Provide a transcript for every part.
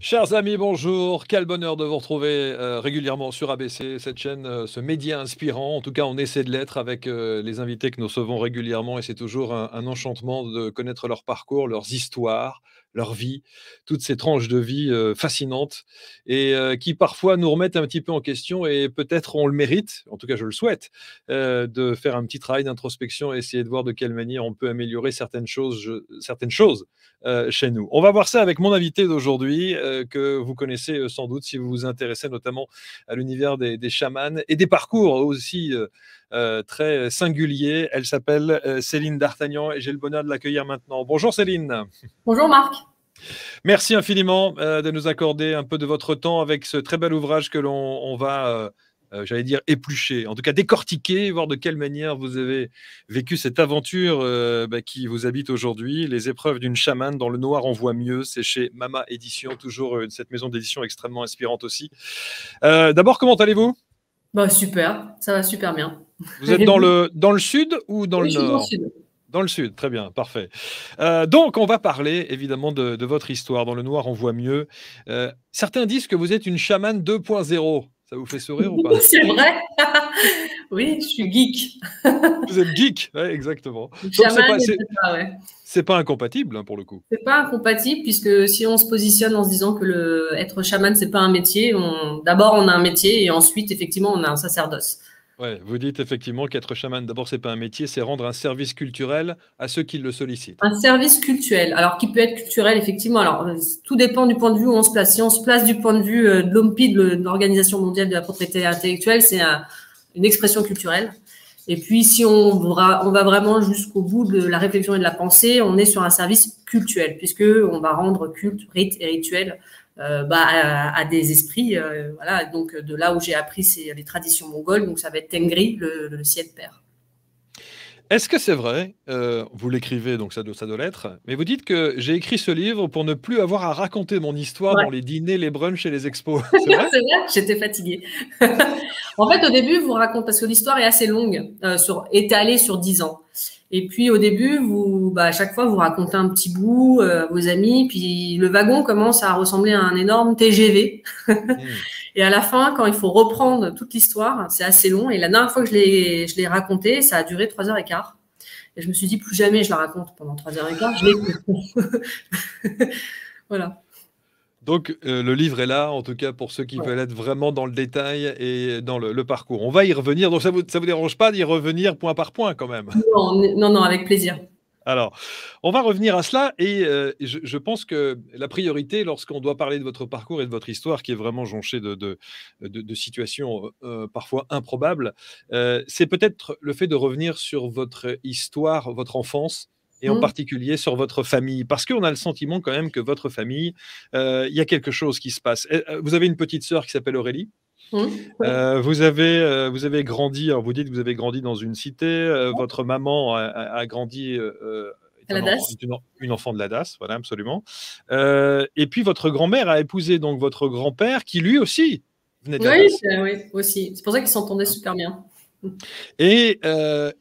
Chers amis, bonjour. Quel bonheur de vous retrouver régulièrement sur ABC, cette chaîne, ce média inspirant. En tout cas, on essaie de l'être avec les invités que nous recevons régulièrement et c'est toujours un enchantement de connaître leur parcours, leurs histoires, leur vie, toutes ces tranches de vie fascinantes et qui parfois nous remettent un petit peu en question et peut-être on le mérite, en tout cas je le souhaite, de faire un petit travail d'introspection et essayer de voir de quelle manière on peut améliorer certaines choses chez nous. On va voir ça avec mon invité d'aujourd'hui, que vous connaissez sans doute si vous vous intéressez notamment à l'univers des chamans et des parcours aussi très singuliers. Elle s'appelle Céline D'Artagnan et j'ai le bonheur de l'accueillir maintenant. Bonjour Céline. Bonjour Marc. Merci infiniment de nous accorder un peu de votre temps avec ce très bel ouvrage que l'on va j'allais dire éplucher, en tout cas décortiquer, voir de quelle manière vous avez vécu cette aventure qui vous habite aujourd'hui, les épreuves d'une chamane dans le noir on voit mieux, c'est chez Mama Édition, toujours cette maison d'édition extrêmement inspirante aussi. D'abord, comment allez-vous? Bah, super, ça va super bien. Vous êtes dans le sud ou dans le Oui, je suis dans le nord? sud. Dans le sud, très bien, parfait. Donc, on va parler évidemment de votre histoire. Dans le noir, on voit mieux. Certains disent que vous êtes une chamane 2.0. Ça vous fait sourire ou pas? C'est vrai. Oui, je suis geek. Vous êtes geek, ouais, exactement. Une Donc, chamane, ouais. c'est pas incompatible hein, pour le coup. C'est pas incompatible puisque si on se positionne en se disant que être chaman, c'est pas un métier, d'abord on a un métier et ensuite, effectivement, on a un sacerdoce. Ouais, vous dites effectivement qu'être chaman, d'abord, c'est pas un métier, c'est rendre un service culturel à ceux qui le sollicitent. Un service cultuel, alors qui peut être culturel, effectivement. Alors, tout dépend du point de vue où on se place. Si on se place du point de vue de l'OMPI, de l'Organisation mondiale de la propriété intellectuelle, c'est une expression culturelle. Et puis, si on va vraiment jusqu'au bout de la réflexion et de la pensée, on est sur un service cultuel, puisque on va rendre culte, rite et rituel à des esprits. Voilà. Donc, de là où j'ai appris, c'est les traditions mongoles. Donc, ça va être Tengri, le ciel père. Est-ce que c'est vrai, vous l'écrivez, donc ça doit l'être, mais vous dites que j'ai écrit ce livre pour ne plus avoir à raconter mon histoire dans les dîners, les brunchs et les expos. C'est vrai? C'est vrai, j'étais fatiguée. En fait, au début, vous racontez, parce que l'histoire est assez longue, étalée sur 10 ans. Et puis, au début, à chaque fois, vous racontez un petit bout à vos amis, puis le wagon commence à ressembler à un énorme TGV. Et à la fin, quand il faut reprendre toute l'histoire, c'est assez long. Et la dernière fois que je l'ai raconté, ça a duré 3h15. Et je me suis dit, plus jamais je la raconte pendant 3h15. Je l'écoute. Voilà. Donc, le livre est là, en tout cas, pour ceux qui veulent être vraiment dans le détail et dans le parcours. On va y revenir. Donc, ça vous dérange pas d'y revenir point par point, quand même? Non, avec plaisir. Alors, on va revenir à cela et je pense que la priorité, lorsqu'on doit parler de votre parcours et de votre histoire, qui est vraiment jonchée de situations parfois improbables, c'est peut-être le fait de revenir sur votre histoire, votre enfance, et en particulier sur votre famille. Parce qu'on a le sentiment quand même que votre famille, il y a quelque chose qui se passe. Vous avez une petite sœur qui s'appelle Aurélie. Vous avez grandi, alors vous dites que vous avez grandi dans une cité, votre maman a grandi, une enfant de la DAS, voilà, absolument. Et puis votre grand-mère a épousé donc votre grand-père qui lui aussi venait de la DAS. Oui, aussi. C'est pour ça qu'ils s'entendaient super bien. Et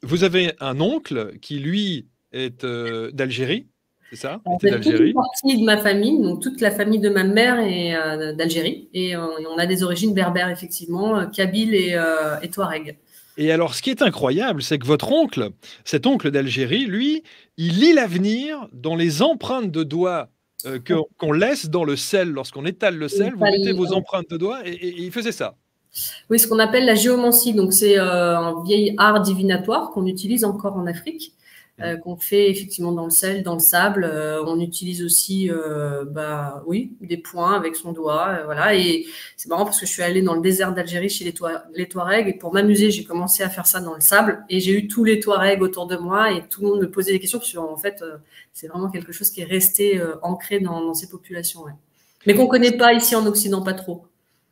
vous avez un oncle qui lui est d'Algérie. C'est ça? Toute une partie de ma famille, donc toute la famille de ma mère est d'Algérie. Et on a des origines berbères, effectivement, kabyles et touareg. Et alors, ce qui est incroyable, c'est que votre oncle, cet oncle d'Algérie, lui, il lit l'avenir dans les empreintes de doigts qu'on laisse dans le sel. Lorsqu'on étale le sel, vous mettez vos empreintes de doigts et il faisait ça. Oui, ce qu'on appelle la géomancie. Donc, c'est un vieil art divinatoire qu'on utilise encore en Afrique. Qu'on fait effectivement dans le sel, dans le sable. On utilise aussi des points avec son doigt. Voilà. Et c'est marrant parce que je suis allée dans le désert d'Algérie chez les Touaregs et pour m'amuser, j'ai commencé à faire ça dans le sable et j'ai eu tous les Touaregs autour de moi et tout le monde me posait des questions parce qu'en fait, c'est vraiment quelque chose qui est resté ancré dans ces populations. Ouais. Mais qu'on ne connaît pas ici en Occident, pas trop.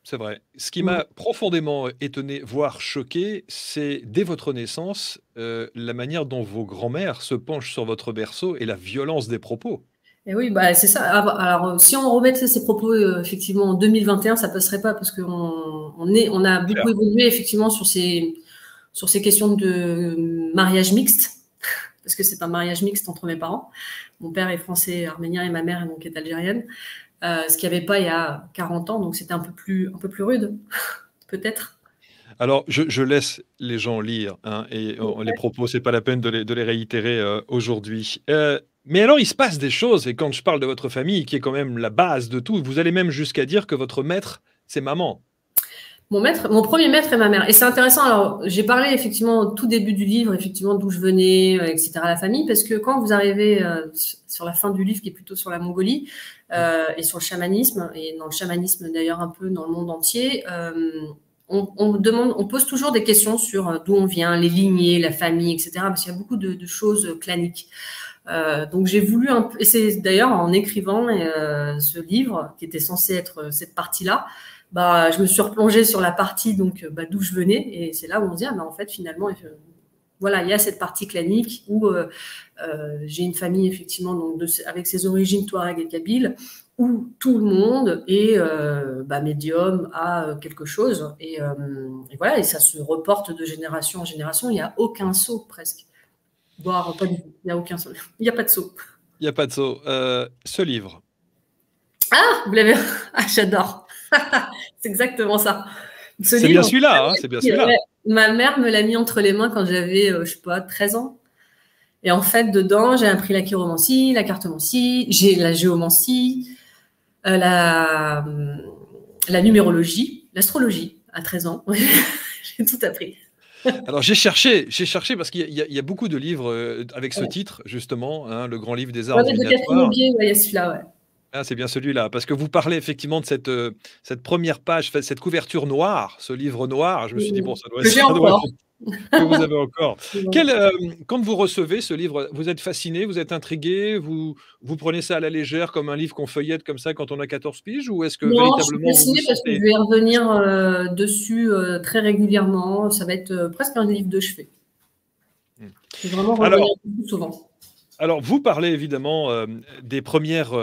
C'est vrai. Ce qui m'a profondément étonné, voire choqué, c'est dès votre naissance, la manière dont vos grands-mères se penchent sur votre berceau et la violence des propos. Et oui, bah, c'est ça. Alors, si on remettait ces propos effectivement en 2021, ça passerait pas parce on a beaucoup évolué effectivement sur ces questions de mariage mixte, parce que c'est un mariage mixte entre mes parents. Mon père est français arménien et ma mère donc est algérienne, ce qu'il n'y avait pas il y a 40 ans, donc c'était un peu plus rude, peut-être. Alors, je laisse les gens lire, hein, et les propos, c'est pas la peine de les réitérer aujourd'hui. Mais alors, il se passe des choses, et quand je parle de votre famille, qui est quand même la base de tout, vous allez même jusqu'à dire que votre maître, c'est maman. Mon premier maître est ma mère. Et c'est intéressant. Alors, j'ai parlé effectivement au tout début du livre, effectivement, d'où je venais, etc., la famille, parce que quand vous arrivez sur la fin du livre, qui est plutôt sur la Mongolie et sur le chamanisme, et dans le chamanisme d'ailleurs un peu dans le monde entier, on pose toujours des questions sur d'où on vient, les lignées, la famille, etc., parce qu'il y a beaucoup de choses claniques. Donc j'ai voulu et c'est d'ailleurs en écrivant ce livre qui était censé être cette partie-là, bah je me suis replongée sur la partie donc d'où je venais, et c'est là où on se dit en fait finalement voilà, il y a cette partie clanique où j'ai une famille effectivement donc avec ses origines touareg et kabyle, où tout le monde est médium à quelque chose, et voilà, et ça se reporte de génération en génération. Il n'y a aucun saut presque. Voire pas du tout. Il n'y a aucun saut. Il n'y a pas de saut. Il n'y a pas de saut. Ce livre. Ah, vous l'avez. Ah, j'adore. C'est exactement ça. C'est bien celui-là, hein, c'est bien celui-là. Ma mère me l'a mis entre les mains quand j'avais, je sais pas, 13 ans. Et en fait, dedans, j'ai appris la chiromancie, la cartomancie, j'ai la géomancie, la numérologie, l'astrologie à 13 ans. J'ai tout appris. Alors j'ai cherché parce qu'il y a beaucoup de livres avec ce titre, justement, hein, le grand livre des arts divinatoires. Il y a celui-là, ouais. Ah, c'est bien celui-là, parce que vous parlez effectivement de cette première page, cette couverture noire, ce livre noir. Je me suis dit, bon, ça doit être que vous avez encore. Quand vous recevez ce livre, vous êtes fasciné, vous êtes intrigué, vous prenez ça à la légère comme un livre qu'on feuillette comme ça quand on a 14 piges, ou est-ce que véritablement je suis fascinée parce que je vais revenir dessus très régulièrement. Ça va être presque un livre de chevet. Je vais vraiment revenir plus souvent. Alors, vous parlez évidemment des premières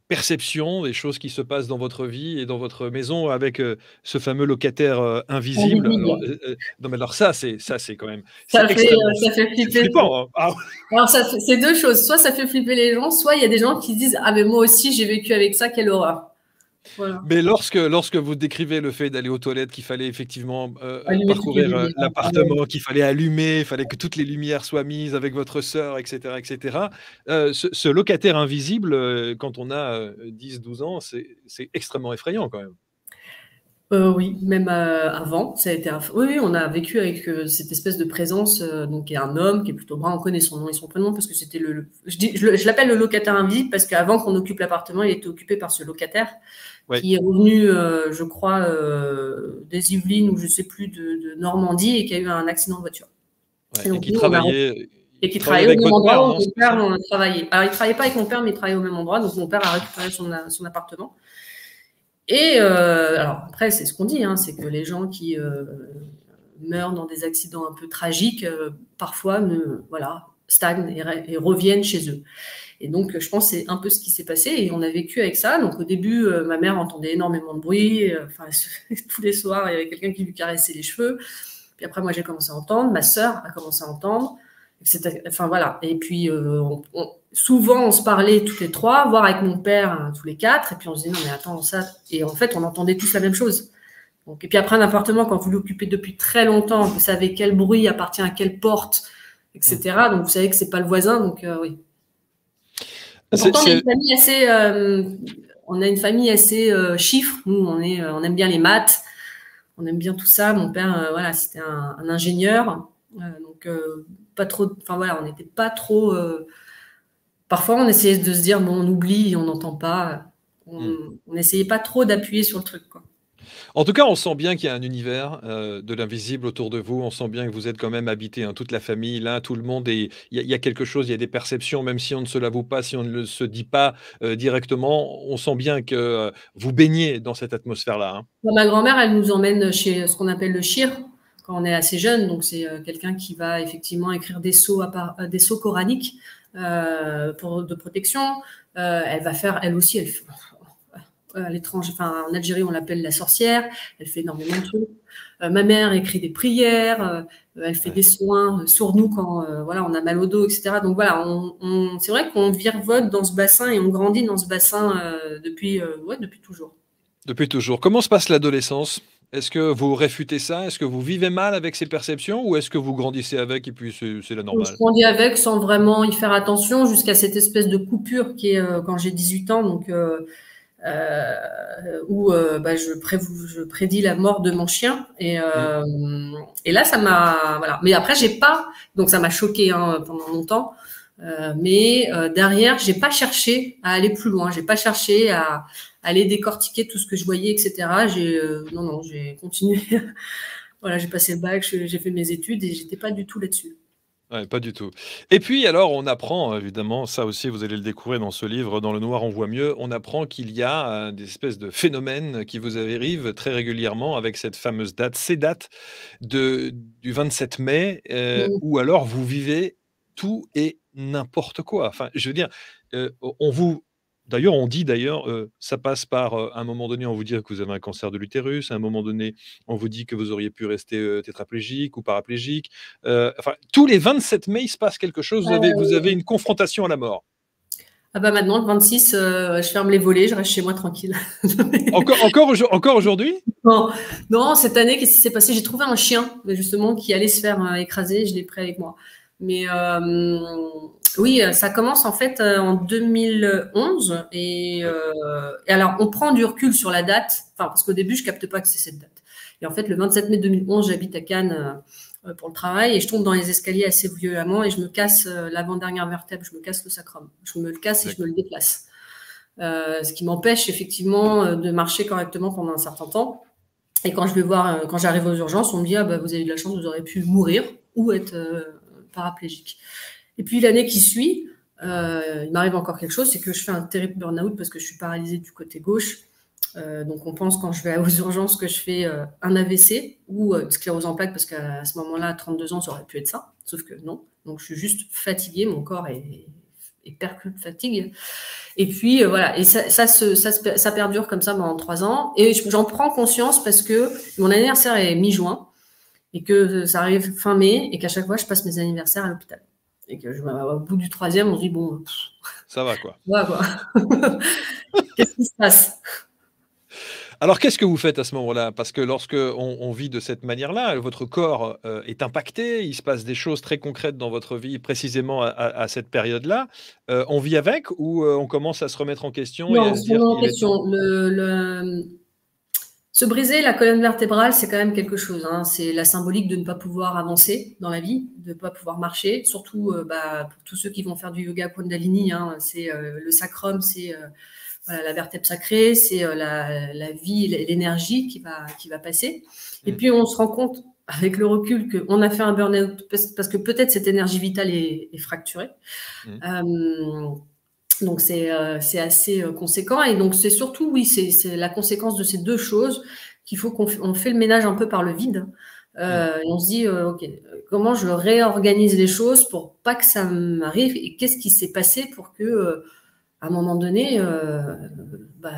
perception des choses qui se passent dans votre vie et dans votre maison avec ce fameux locataire invisible. Non, mais alors ça c'est quand même ça fait flipper. Flippant, hein. Alors c'est deux choses. Soit ça fait flipper les gens, soit il y a des gens qui disent ah mais moi aussi j'ai vécu avec ça, quelle horreur. Voilà. Mais lorsque vous décrivez le fait d'aller aux toilettes, qu'il fallait effectivement parcourir l'appartement, qu'il fallait allumer, il fallait que toutes les lumières soient mises avec votre sœur, etc., etc. Ce locataire invisible, quand on a 10-12 ans, c'est extrêmement effrayant quand même. Oui, même avant, ça a été. Oui, on a vécu avec cette espèce de présence, donc qui est un homme qui est plutôt brun. On connaît son nom et son prénom parce que c'était je l'appelle le locataire invisible parce qu'avant qu'on occupe l'appartement, il était occupé par ce locataire qui est revenu, je crois, des Yvelines ou je sais plus de Normandie, et qui a eu un accident de voiture. Ouais, et donc, qui travaillait. Et qui travaillait au même endroit où mon père travaillait. Alors, il travaillait pas avec mon père, mais il travaillait au même endroit. Donc, mon père a récupéré son appartement. Et alors après, c'est ce qu'on dit, hein, c'est que les gens qui meurent dans des accidents un peu tragiques, parfois stagnent et reviennent chez eux. Et donc, je pense que c'est un peu ce qui s'est passé, et on a vécu avec ça. Donc, au début, ma mère entendait énormément de bruit. Tous les soirs, il y avait quelqu'un qui lui caressait les cheveux. Puis après, moi, j'ai commencé à entendre. Ma sœur a commencé à entendre. Enfin, voilà. Et puis, souvent, on se parlait toutes les trois, voire avec mon père, tous les quatre. Et puis, on se disait, non, mais attends, ça. Et en fait, on entendait tous la même chose. Donc, et puis après, un appartement, quand vous l'occupez depuis très longtemps, vous savez quel bruit appartient à quelle porte, etc. Donc, vous savez que c'est pas le voisin. Donc, oui. Pourtant, on a une famille assez chiffre. Nous, on aime bien les maths. On aime bien tout ça. Mon père, voilà, c'était un ingénieur. Donc, pas trop. Enfin, voilà, on n'était pas trop. Parfois, on essayait de se dire, bon, on oublie, on n'entend pas. On n'essayait pas trop d'appuyer sur le truc, quoi. En tout cas, on sent bien qu'il y a un univers de l'invisible autour de vous. On sent bien que vous êtes quand même habité, hein, toute la famille, là, tout le monde. Et il y a quelque chose, il y a des perceptions, même si on ne se l'avoue pas, si on ne se dit pas directement, on sent bien que vous baignez dans cette atmosphère-là. Hein. Ma grand-mère, elle nous emmène chez ce qu'on appelle le shir quand on est assez jeune. Donc, c'est quelqu'un qui va effectivement écrire des sceaux coraniques de protection. Elle va faire, elle aussi, elle fait, à l'étranger, enfin en Algérie, on l'appelle la sorcière. Elle fait énormément de trucs. Ma mère écrit des prières. Elle fait des soins sur nous quand voilà, on a mal au dos, etc. Donc voilà, c'est vrai qu'on virevolte dans ce bassin et on grandit dans ce bassin depuis toujours. Depuis toujours. Comment se passe l'adolescence? Est-ce que vous réfutez ça? Est-ce que vous vivez mal avec ces perceptions ou est-ce que vous grandissez avec et puis c'est la Donc, je normale? grandis avec sans vraiment y faire attention jusqu'à cette espèce de coupure qui est quand j'ai 18 ans, donc où bah, je prédis la mort de mon chien Mmh. et là ça m'a voilà. Mais après j'ai pas donc ça m'a choqué hein, pendant longtemps. Mais derrière, j'ai pas cherché à aller plus loin. J'ai pas cherché à aller décortiquer tout ce que je voyais, etc. Non, j'ai continué. Voilà, j'ai passé le bac, j'ai fait mes études et j'étais pas du tout là-dessus. Ouais, pas du tout. Et puis alors, on apprend évidemment, ça aussi vous allez le découvrir dans ce livre, Dans le noir on voit mieux, on apprend qu'il y a des espèces de phénomènes qui vous arrivent très régulièrement avec cette fameuse date, ces dates du 27 mai, Mm. où alors vous vivez tout et n'importe quoi. Enfin, je veux dire, on vous... D'ailleurs, on dit d'ailleurs, ça passe par, à un moment donné, on vous dit que vous avez un cancer de l'utérus, à un moment donné, on vous dit que vous auriez pu rester tétraplégique ou paraplégique. Enfin, tous les 27 mai, il se passe quelque chose. Vous avez une confrontation à la mort. Ah bah maintenant, le 26, je ferme les volets, je reste chez moi tranquille. Encore aujourd'hui? Non, non, cette année, qu'est-ce qui s'est passé? J'ai trouvé un chien, justement, qui allait se faire écraser. Je l'ai pris avec moi. Mais oui, ça commence en fait en 2011. Oui. Et alors, on prend du recul sur la date, enfin, parce qu'au début, je capte pas que c'est cette date. Et en fait, le 27 mai 2011, j'habite à Cannes pour le travail et je tombe dans les escaliers assez violemment et je me casse l'avant-dernière vertèbre, je me casse le sacrum. Je me le casse et je me le déplace. Ce qui m'empêche effectivement de marcher correctement pendant un certain temps. Et quand je vais voir, quand j'arrive aux urgences, on me dit ah bah vous avez eu de la chance, vous aurez pu mourir ou être paraplégique. Et puis l'année qui suit, il m'arrive encore quelque chose, c'est que je fais un terrible burn-out parce que je suis paralysée du côté gauche. Donc on pense quand je vais aux urgences que je fais un AVC ou une sclérose en plaques parce qu'à ce moment-là, à 32 ans, ça aurait pu être ça, sauf que non. Donc je suis juste fatiguée, mon corps est perclus de fatigue. Et puis voilà, et ça perdure comme ça pendant 3 ans. Et j'en prends conscience parce que mon anniversaire est mi-juin et que ça arrive fin mai et qu'à chaque fois je passe mes anniversaires à l'hôpital. Et que au bout du troisième, on se dit bon, Ça va quoi. voilà quoi. Qu'est-ce qui se passe? Alors, qu'est-ce que vous faites à ce moment-là? Parce que lorsque on vit de cette manière-là, votre corps est impacté, il se passe des choses très concrètes dans votre vie, précisément à cette période-là. On vit avec ou on commence à se remettre en question et Non, à se c'est dire en qu'il est temps? question. Se briser la colonne vertébrale, c'est quand même quelque chose. Hein. C'est la symbolique de ne pas pouvoir avancer dans la vie, de ne pas pouvoir marcher. Surtout pour tous ceux qui vont faire du yoga Kundalini, hein, c'est le sacrum, c'est voilà, la vertèbre sacrée, c'est la vie, l'énergie qui va passer. Et puis on se rend compte avec le recul qu'on a fait un burn-out parce que peut-être cette énergie vitale est fracturée. Mmh. Donc c'est assez conséquent et donc c'est surtout oui c'est la conséquence de ces deux choses qu'il faut qu'on fait le ménage un peu par le vide et on se dit ok comment je réorganise les choses pour pas que ça m'arrive et qu'est-ce qui s'est passé pour que à un moment donné bah,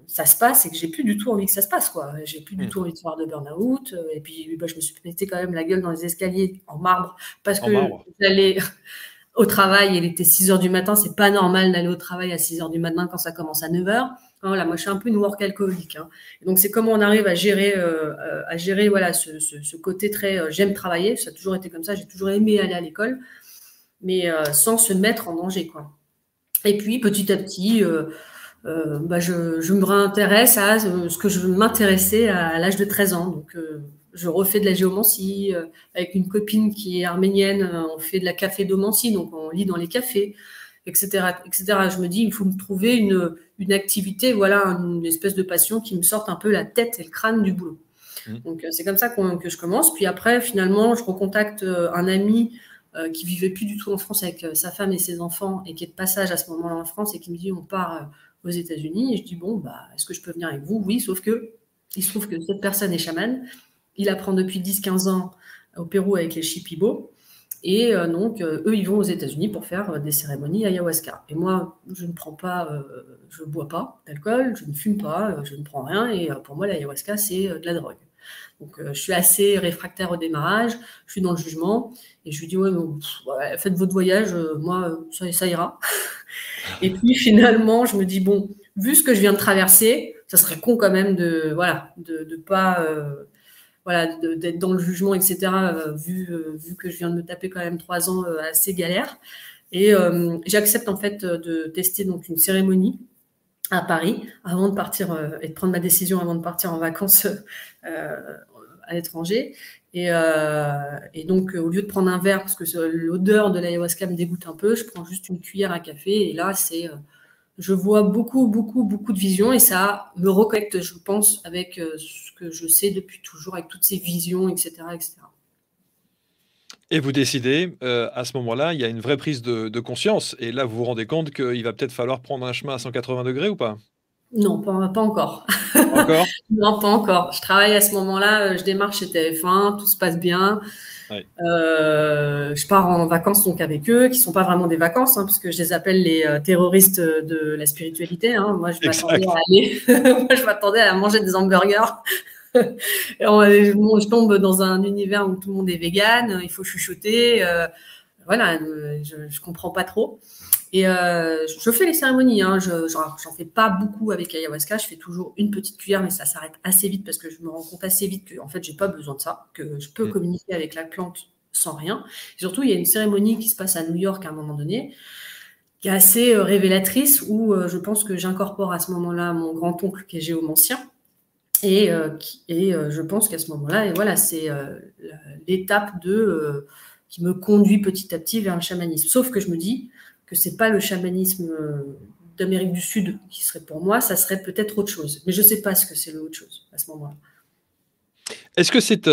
ça se passe et que j'ai plus du tout envie que ça se passe quoi j'ai plus du Mmh. tout envie de faire de burn-out et puis bah, je me suis pété quand même la gueule dans les escaliers en marbre parce En que marbre? j'allais au travail, il était 6 heures du matin. C'est pas normal d'aller au travail à 6 heures du matin quand ça commence à 9 heures. Voilà, moi, je suis un peu une workaholic. Hein. Et donc, c'est comment on arrive à gérer voilà, ce côté très j'aime travailler. Ça a toujours été comme ça. J'ai toujours aimé aller à l'école, mais sans se mettre en danger. Quoi. Et puis, petit à petit, bah, je me réintéresse à ce que je m'intéressais à l'âge de 13 ans. Donc, je refais de la géomancie avec une copine qui est arménienne. On fait de la cafédomancie, donc on lit dans les cafés, etc., etc. Je me dis, il faut me trouver une activité, voilà, une espèce de passion qui me sorte un peu la tête et le crâne du boulot. Mmh. Donc, c'est comme ça que je commence. Puis après, finalement, je recontacte un ami qui vivait plus du tout en France avec sa femme et ses enfants et qui est de passage à ce moment-là en France et qui me dit, on part aux États-Unis. Et je dis, bon, bah, est-ce que je peux venir avec vous? Oui, sauf que il se trouve que cette personne est chamane. Il apprend depuis 10-15 ans au Pérou avec les Shipibo. Et donc, eux, ils vont aux États-Unis pour faire des cérémonies ayahuasca. Et moi, je ne prends pas, je ne bois pas d'alcool, je ne fume pas, je ne prends rien. Et pour moi, l'ayahuasca, c'est de la drogue. Donc, je suis assez réfractaire au démarrage, je suis dans le jugement. Et je lui dis, ouais, ouais, faites votre voyage, moi, ça ira. Et puis, finalement, je me dis, bon, vu ce que je viens de traverser, ça serait con quand même de, voilà, de pas... voilà, d'être dans le jugement, etc., vu que je viens de me taper quand même 3 ans assez galère. Et j'accepte en fait de tester donc une cérémonie à Paris avant de partir et de prendre ma décision avant de partir en vacances à l'étranger. Et donc, au lieu de prendre un verre, parce que l'odeur de l'ayahuasca me dégoûte un peu, je prends juste une cuillère à café. Et là, je vois beaucoup, beaucoup, beaucoup de visions et ça me reconnecte, je pense, avec ce que je sais depuis toujours, avec toutes ces visions, etc., etc. Et vous décidez, à ce moment-là, il y a une vraie prise de conscience et là, vous vous rendez compte qu'il va peut-être falloir prendre un chemin à 180° ou pas? Non, pas encore. Encore? Non, pas encore. Je travaille à ce moment-là, je démarre chez TF1, tout se passe bien. Ouais. Je pars en vacances donc avec eux, qui sont pas vraiment des vacances, hein, parce que je les appelle les terroristes de la spiritualité. Hein. Moi, je m'attendais Exact. à aller, moi, je m'attendais à manger des hamburgers. Et je tombe dans un univers où tout le monde est vegan, il faut chuchoter. Voilà, je comprends pas trop. Et je fais les cérémonies, hein, j'en fais pas beaucoup avec ayahuasca, je fais toujours une petite cuillère, mais ça s'arrête assez vite parce que je me rends compte assez vite que en fait j'ai pas besoin de ça, que je peux communiquer avec la plante sans rien. Et surtout, il y a une cérémonie qui se passe à New York à un moment donné, qui est assez révélatrice, où je pense que j'incorpore à ce moment-là mon grand-oncle qui est géomancien. Et je pense qu'à ce moment-là, et voilà, c'est l'étape qui me conduit petit à petit vers le chamanisme. Sauf que je me dis que c'est pas le chamanisme d'Amérique du Sud qui serait pour moi, ça serait peut-être autre chose. Mais je sais pas ce que c'est l'autre chose à ce moment-là. Est-ce que c'est,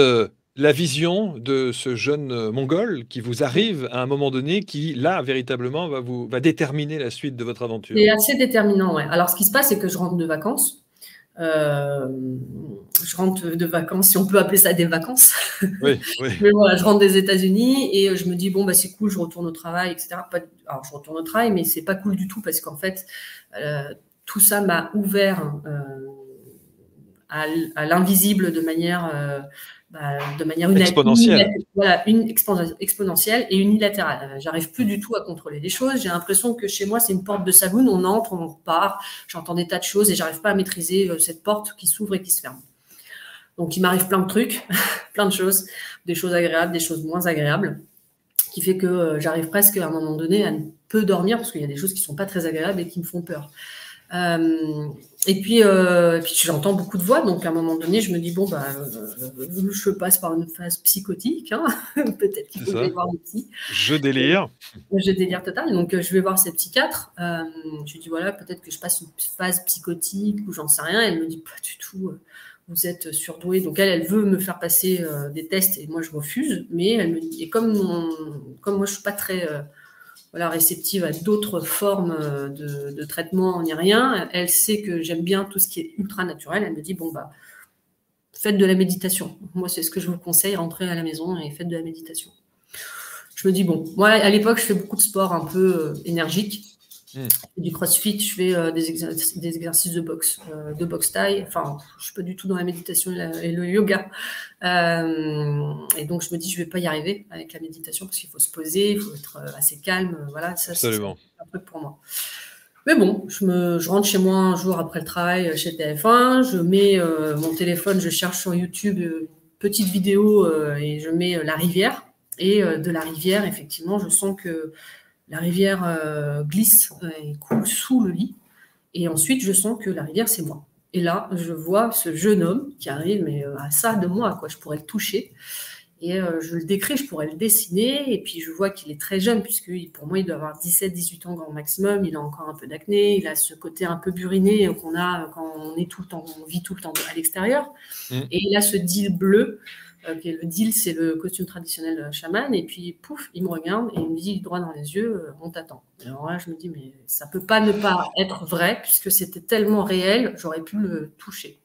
la vision de ce jeune, Mongol qui vous arrive à un moment donné qui, là, véritablement va déterminer la suite de votre aventure? C'est assez déterminant, ouais. Alors, ce qui se passe, c'est que je rentre de vacances. Euh, je rentre de vacances, si on peut appeler ça des vacances. Oui, oui. Mais voilà, je rentre des États-Unis et je me dis, bon, bah, c'est cool, je retourne au travail, etc. Alors, je retourne au travail, mais c'est pas cool du tout parce qu'en fait, tout ça m'a ouvert à l'invisible de manière Exponentielle. exponentielle et unilatérale. J'arrive plus du tout à contrôler les choses. J'ai l'impression que chez moi, c'est une porte de saloon. On entre, on repart. J'entends des tas de choses et j'arrive pas à maîtriser cette porte qui s'ouvre et qui se ferme. Donc, il m'arrive plein de trucs, plein de choses, des choses agréables, des choses moins agréables, qui fait que j'arrive presque à un moment donné à ne peu dormir parce qu'il y a des choses qui sont pas très agréables et qui me font peur. Et puis j'entends beaucoup de voix, donc à un moment donné, je me dis, bon, je passe par une phase psychotique, hein. Peut-être qu'il faut que j'aille voir le psy. Je délire. Je délire total, donc je vais voir cette psychiatre. Je lui dis, voilà, peut-être que je passe une phase psychotique ou j'en sais rien. Elle me dit, pas du tout, vous êtes surdoué. Donc elle veut me faire passer des tests et moi je refuse, mais elle me dit, et comme moi je suis pas très réceptive à d'autres formes de traitement ni rien. Elle sait que j'aime bien tout ce qui est ultra naturel. Elle me dit, bon, bah, faites de la méditation. Moi, c'est ce que je vous conseille, rentrez à la maison et faites de la méditation. Je me dis, bon, moi, à l'époque, je fais beaucoup de sport un peu énergique. Du crossfit, je fais des exercices de boxe taille. Enfin, je suis pas du tout dans la méditation et le yoga. Et donc, je me dis, je vais pas y arriver avec la méditation parce qu'il faut se poser, il faut être assez calme. Voilà, ça, c'est un truc pour moi. Mais bon, je rentre chez moi un jour après le travail chez TF1, je mets mon téléphone, je cherche sur YouTube une petite vidéo et je mets la rivière. Et de la rivière, effectivement, je sens que la rivière glisse et coule sous le lit. Et ensuite, je sens que la rivière, c'est moi. Et là, je vois ce jeune homme qui arrive, mais à ça de moi, quoi. Je pourrais le toucher. Et je le décris, je pourrais le dessiner. Et puis, je vois qu'il est très jeune, puisque pour moi, il doit avoir 17-18 ans grand maximum. Il a encore un peu d'acné. Il a ce côté un peu buriné qu'on a quand on est tout le temps, on vit tout le temps à l'extérieur. Et il a ce deal bleu. Le deal, c'est le costume traditionnel chaman. Et puis, pouf, il me regarde et il me dit droit dans les yeux, on t'attend. Alors là, je me dis, mais ça peut pas ne pas être vrai, puisque c'était tellement réel, j'aurais pu le toucher.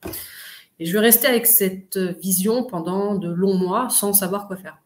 Et je vais rester avec cette vision pendant de longs mois sans savoir quoi faire.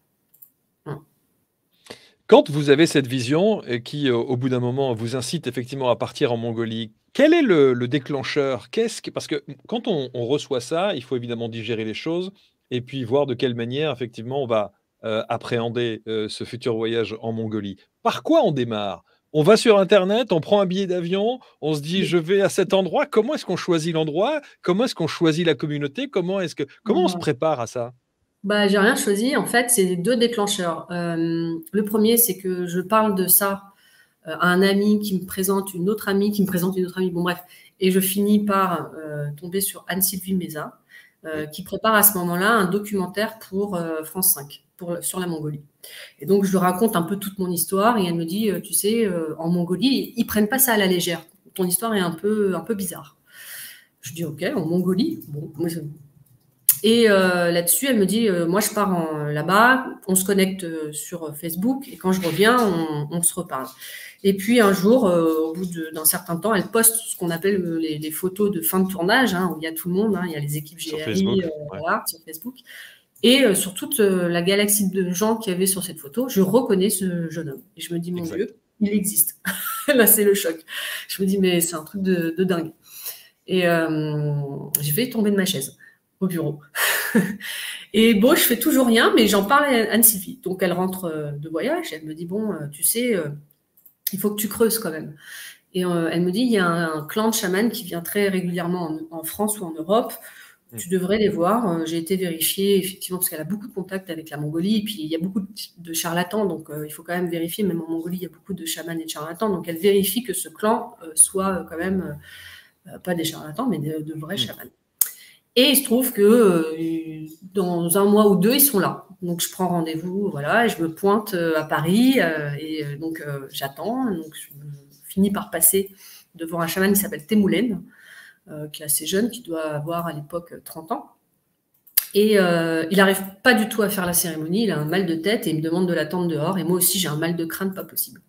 Quand vous avez cette vision et qui, au bout d'un moment, vous incite effectivement à partir en Mongolie, quel est le déclencheur? Qu'est-ce que parce que, quand on reçoit ça, il faut évidemment digérer les choses et puis voir de quelle manière effectivement on va, appréhender, ce futur voyage en Mongolie. Par quoi on démarre? On va sur internet, on prend un billet d'avion, on se dit: «Je vais à cet endroit». Comment est-ce qu'on choisit l'endroit? Comment est-ce qu'on choisit la communauté? Comment on se prépare à ça? Bah, j'ai rien choisi. En fait, c'est 2 déclencheurs. Le premier, c'est que je parle de ça, à un ami qui me présente une autre amie, qui me présente une autre amie, bon bref, et je finis par, tomber sur Anne-Sylvie Mézin, Oui, qui prépare à ce moment-là un documentaire pour, France 5, sur la Mongolie. Et donc je lui raconte un peu toute mon histoire et elle me dit, «Tu sais, en Mongolie, ils prennent pas ça à la légère. Ton histoire est un peu bizarre». Je dis: «OK, en Mongolie?» Bon, moi je et là-dessus, elle me dit, «Moi, je pars là-bas, on se connecte sur Facebook et quand je reviens, on se reparle». Et puis un jour, au bout d'un certain temps, elle poste ce qu'on appelle les photos de fin de tournage, hein, où il y a tout le monde, hein, il y a les équipes sur GRI, Facebook, ouais. voilà, sur Facebook. Et sur toute la galaxie de gens qu'il y avait sur cette photo, je reconnais ce jeune homme. Et je me dis, mon Exact. Dieu, il existe. Là, c'est le choc. Je me dis, mais c'est un truc de dingue. Et j'ai failli tomber de ma chaise au bureau. Et bon, je fais toujours rien, mais j'en parle à Anne-Sylvie. Donc, elle rentre de voyage. Elle me dit, bon, tu sais, il faut que tu creuses quand même. Et elle me dit, il y a un clan de chamans qui vient très régulièrement en France ou en Europe. Mmh. Tu devrais les voir. J'ai été vérifier, effectivement, parce qu'elle a beaucoup de contacts avec la Mongolie. Et puis, il y a beaucoup de charlatans. Donc, il faut quand même vérifier. Même en Mongolie, il y a beaucoup de chamans et de charlatans. Donc, elle vérifie que ce clan soit quand même pas des charlatans, mais de vrais Mmh. chamans. Et il se trouve que dans un mois ou deux, ils sont là. Donc, je prends rendez-vous, voilà, et je me pointe à Paris. Donc, j'attends. Donc, je finis par passer devant un chaman qui s'appelle Temoulen, qui est assez jeune, qui doit avoir à l'époque 30 ans. Et il n'arrive pas du tout à faire la cérémonie. Il a un mal de tête et il me demande de l'attendre dehors. Et moi aussi, j'ai un mal de crâne pas possible.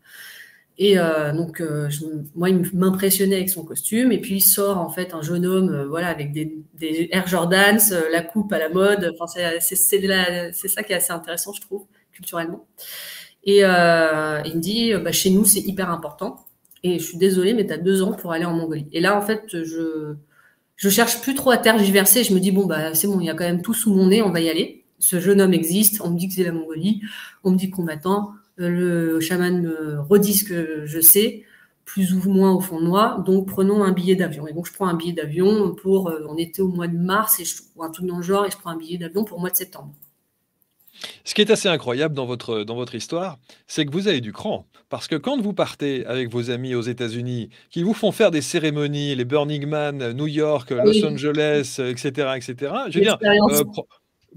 Et donc, moi, il m'impressionnait avec son costume. Et puis, il sort, en fait, un jeune homme, voilà, avec des Air Jordans, la coupe à la mode. Enfin, c'est ça qui est assez intéressant, je trouve, culturellement. Et il me dit, bah, chez nous, c'est hyper important. Et je suis désolée, mais tu as 2 ans pour aller en Mongolie. Et là, en fait, je cherche plus trop à tergiverser. Je me dis, bon, bah, c'est bon, il y a quand même tout sous mon nez, on va y aller. Ce jeune homme existe, on me dit que c'est la Mongolie, on me dit qu'on m'attend. Le chaman me redit ce que je sais, plus ou moins au fond de moi. Donc, prenons un billet d'avion. Et donc, je prends un billet d'avion pour, on était au mois de mars, ou un truc dans le genre, et je prends un billet d'avion pour le mois de septembre. Ce qui est assez incroyable dans votre histoire, c'est que vous avez du cran. Parce que quand vous partez avec vos amis aux États-Unis, qui vous font faire des cérémonies, les Burning Man, New York, Ah Los oui, Angeles, et cetera, je veux dire, l'expérience.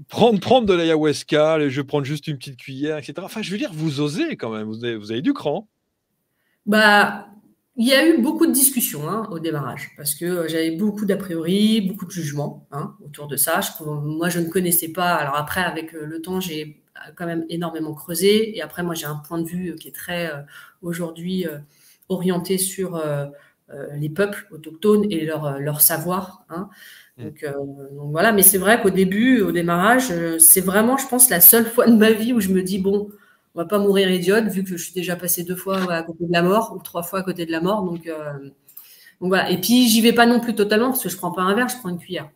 prendre de l'ayahuasca, je vais prendre juste une petite cuillère, et cetera. Enfin, je veux dire, vous osez quand même, vous avez du cran. Bah, il y a eu beaucoup de discussions, hein, au démarrage, parce que j'avais beaucoup d'a priori, beaucoup de jugements, hein, autour de ça. Moi, je ne connaissais pas. Alors après, avec le temps, j'ai quand même énormément creusé. Et après, moi, j'ai un point de vue qui est très aujourd'hui orienté sur les peuples autochtones et leur savoir, hein. Mmh. Donc voilà. Mais c'est vrai qu'au début, au démarrage, c'est vraiment, je pense, la seule fois de ma vie où je me dis, bon, on va pas mourir idiote, vu que je suis déjà passée 2 fois à côté de la mort, ou 3 fois à côté de la mort. Donc voilà. Et puis, j'y vais pas non plus totalement, parce que je prends pas un verre, je prends une cuillère.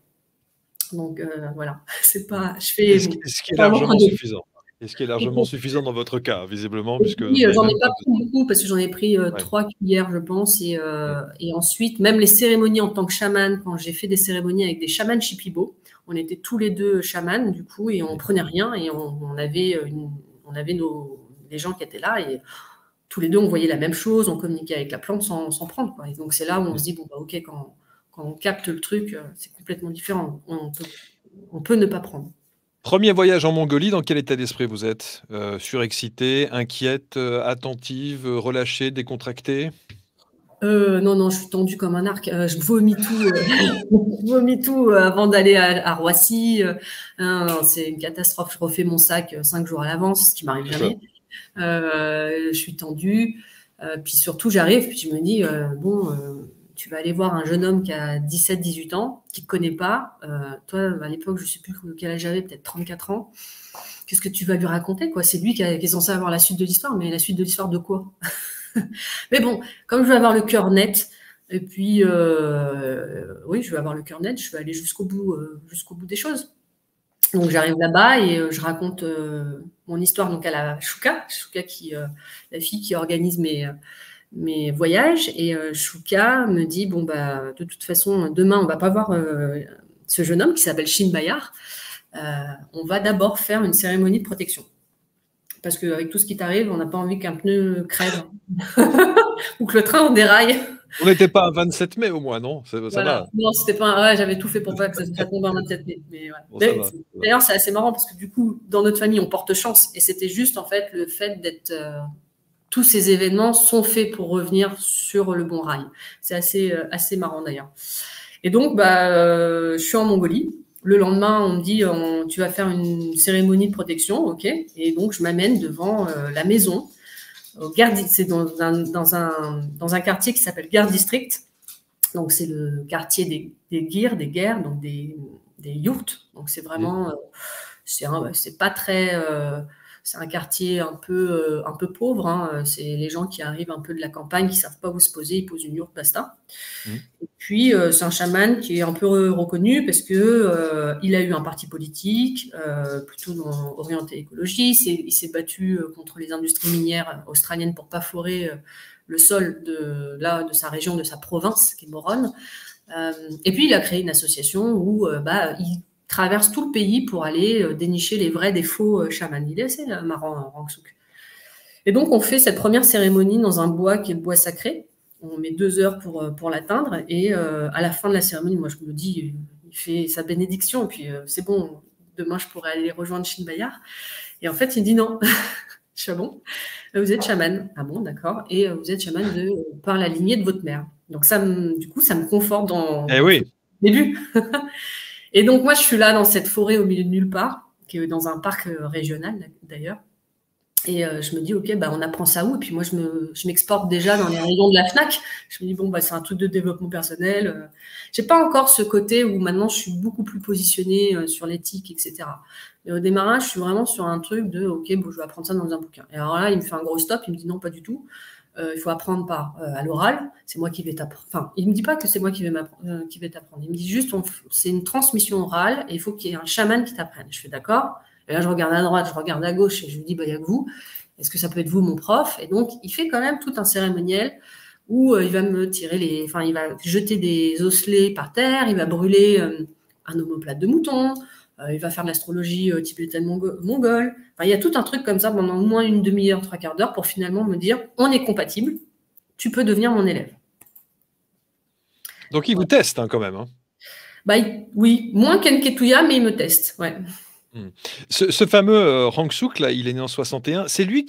Donc voilà. C'est Mmh. pas, je Et fais ce qui est pas l'entre largement deux. suffisant. Et ce qui est largement suffisant dans votre cas, visiblement, Et puisque vous puis, n'avez j'en ai même pas pas pris beaucoup, parce que j'en ai pris ouais. 3 cuillères, je pense. Et, Mmh. et ensuite, même les cérémonies en tant que chaman, quand j'ai fait des cérémonies avec des chamans Shipibo, on était tous les deux chamans, du coup, et on Mmh. prenait rien, et on avait des gens qui étaient là, et tous les deux, on voyait la même chose, on communiquait avec la plante sans prendre, quoi. Et donc, c'est là où on Mmh. se dit, bon, bah, OK, quand on capte le truc, c'est complètement différent. On peut ne pas prendre. 1er voyage en Mongolie, dans quel état d'esprit vous êtes? Surexcitée, inquiète, attentive, relâchée, décontractée? Non, non, je suis tendue comme un arc. Je vomis tout, je vomis tout avant d'aller à Roissy. Non, c'est une catastrophe. Je refais mon sac 5 jours à l'avance, ce qui m'arrive C'est ça. jamais. Je suis tendue. Puis surtout, j'arrive, puis je me dis, bon, tu vas aller voir un jeune homme qui a 17-18 ans, qui ne te connaît pas. Toi, à l'époque, je ne sais plus quel âge j'avais, peut-être 34 ans. Qu'est-ce que tu vas lui raconter, quoi? C'est lui qui est censé avoir la suite de l'histoire, mais la suite de l'histoire de quoi? Mais bon, comme je veux avoir le cœur net, et puis, oui, je veux avoir le cœur net, je veux aller jusqu'au bout des choses. Donc, j'arrive là-bas et je raconte mon histoire donc à la Chouka qui, la fille qui organise mes voyages. Et Chouka me dit, bon, bah, de toute façon, demain, on va pas voir ce jeune homme qui s'appelle Shin Bayar. On va d'abord faire une cérémonie de protection. Parce qu'avec tout ce qui t'arrive, on n'a pas envie qu'un pneu crève ou que le train en déraille. On n'était pas à 27 mai au moins, non? Ça Voilà. va. Non, c'était pas. Ouais, j'avais tout fait pour pas que ça tombe en 27 mai. Mais ouais. Bon, ça va. D'ailleurs, c'est assez marrant parce que du coup, dans notre famille, on porte chance. Et c'était juste en fait le fait d'être. Tous ces événements sont faits pour revenir sur le bon rail. C'est assez marrant d'ailleurs. Et donc, bah, je suis en Mongolie. Le lendemain, on me dit, tu vas faire une cérémonie de protection, ok. Et donc, je m'amène devant la maison. C'est dans un quartier qui s'appelle Gare District. Donc, c'est le quartier des Girs, des guerres, donc des yourtes. Donc, c'est vraiment, c'est pas très, c'est un quartier un peu pauvre. Hein. C'est les gens qui arrivent un peu de la campagne, qui savent pas où se poser, ils posent une yourte, basta. Et puis, c'est un chaman qui est un peu reconnu parce que il a eu un parti politique, plutôt orienté écologie. Il s'est battu contre les industries minières australiennes pour pas forer le sol de sa région, de sa province, qui est Moron. Et puis, il a créé une association où il traverse tout le pays pour aller dénicher les vrais des faux chamans. Il est assez marrant, Rangsook. Et donc, on fait cette première cérémonie dans un bois qui est le bois sacré. On met 2 heures pour l'atteindre. Et à la fin de la cérémonie, moi, je me dis, il fait sa bénédiction. Et puis, c'est bon, demain, je pourrais aller rejoindre Shin Bayar. Et en fait, il dit non. Je suis bon, vous êtes chaman. Ah bon, d'accord. Et vous êtes chaman par la lignée de votre mère. Donc, du coup, ça me conforte dans oui. le début. Et donc, moi, je suis là dans cette forêt au milieu de nulle part, qui est dans un parc régional, d'ailleurs. Et je me dis, OK, bah, on apprend ça où? Et puis moi, je m'exporte déjà dans les rayons de la FNAC. Je me dis, bon, bah, c'est un truc de développement personnel. J'ai pas encore ce côté où maintenant, je suis beaucoup plus positionnée sur l'éthique, etc. Mais au démarrage, je suis vraiment sur un truc de, OK, bon, je vais apprendre ça dans un bouquin. Et alors là, il me fait un gros stop. Il me dit, non, pas du tout. Il faut apprendre à l'oral. C'est moi qui vais t'apprendre. Enfin, il me dit pas que c'est moi qui vais t'apprendre. Il me dit juste, c'est une transmission orale et il faut qu'il y ait un chaman qui t'apprenne. Je fais d'accord. Et là, je regarde à droite, je regarde à gauche et je lui dis, bah, il y a que vous. Est-ce que ça peut être vous, mon prof? Et donc, il fait quand même tout un cérémoniel où il va me il va jeter des osselets par terre, il va brûler un omoplate de mouton, il va faire de l'astrologie tibétaine mongole. Enfin, il y a tout un truc comme ça pendant au moins une demi-heure, 3/4 d'heure pour finalement me dire, on est compatible, tu peux devenir mon élève. Donc, il vous teste quand même. Hein. Bah, oui, moins qu'Enketuya, mais il me teste, ouais. Ce fameux Rangsook, là, il est né en 61. C'est lui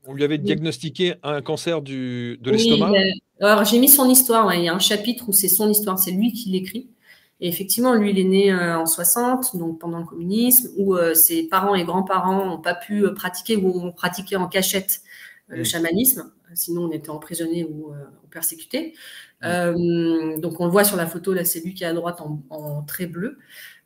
on lui avait diagnostiqué un cancer de l'estomac. Alors, j'ai mis son histoire. Ouais. Il y a un chapitre où c'est son histoire. C'est lui qui l'écrit. Et effectivement, lui, il est né en 60, donc pendant le communisme, où ses parents et grands-parents n'ont pas pu pratiquer ou ont pratiqué en cachette le chamanisme. Sinon, on était emprisonnés ou persécutés. Donc, on le voit sur la photo. Là, c'est lui qui est à droite en trait bleu.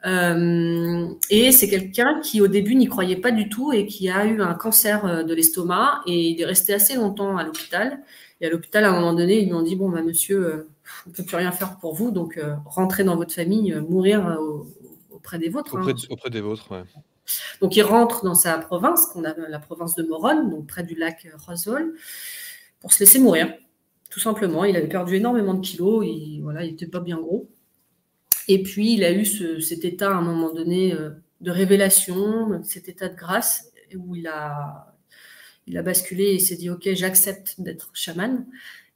Et c'est quelqu'un qui au début n'y croyait pas du tout et qui a eu un cancer de l'estomac et il est resté assez longtemps à l'hôpital. Et à l'hôpital, à un moment donné, ils lui ont dit, bon, bah, monsieur, on ne peut plus rien faire pour vous, donc rentrez dans votre famille, mourir auprès des vôtres. Auprès des vôtres, ouais. Donc il rentre dans sa province, qu'on a la province de Moron, donc près du lac Roswell, pour se laisser mourir, tout simplement. Il avait perdu énormément de kilos, il n'était pas bien gros. Et puis, il a eu cet état, à un moment donné, de révélation, cet état de grâce, où il a basculé et s'est dit, OK, j'accepte d'être chaman.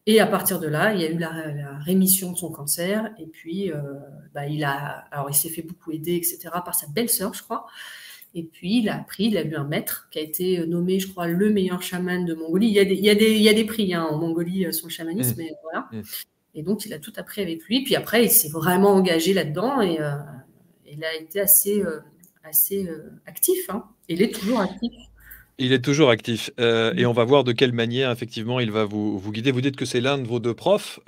Et à partir de là, il y a eu la rémission de son cancer. Et puis, il s'est fait beaucoup aider, etc., par sa belle-sœur, je crois. Et puis, il a eu un maître qui a été nommé, je crois, le meilleur chaman de Mongolie. Il y a des prix en Mongolie sur le chamanisme, mais voilà. Et donc, il a tout appris avec lui. Puis après, il s'est vraiment engagé là-dedans et il a été assez actif. Hein. Il est toujours actif. Il est toujours actif, et on va voir de quelle manière effectivement il va vous guider. Vous dites que c'est l'un de vos 2 profs,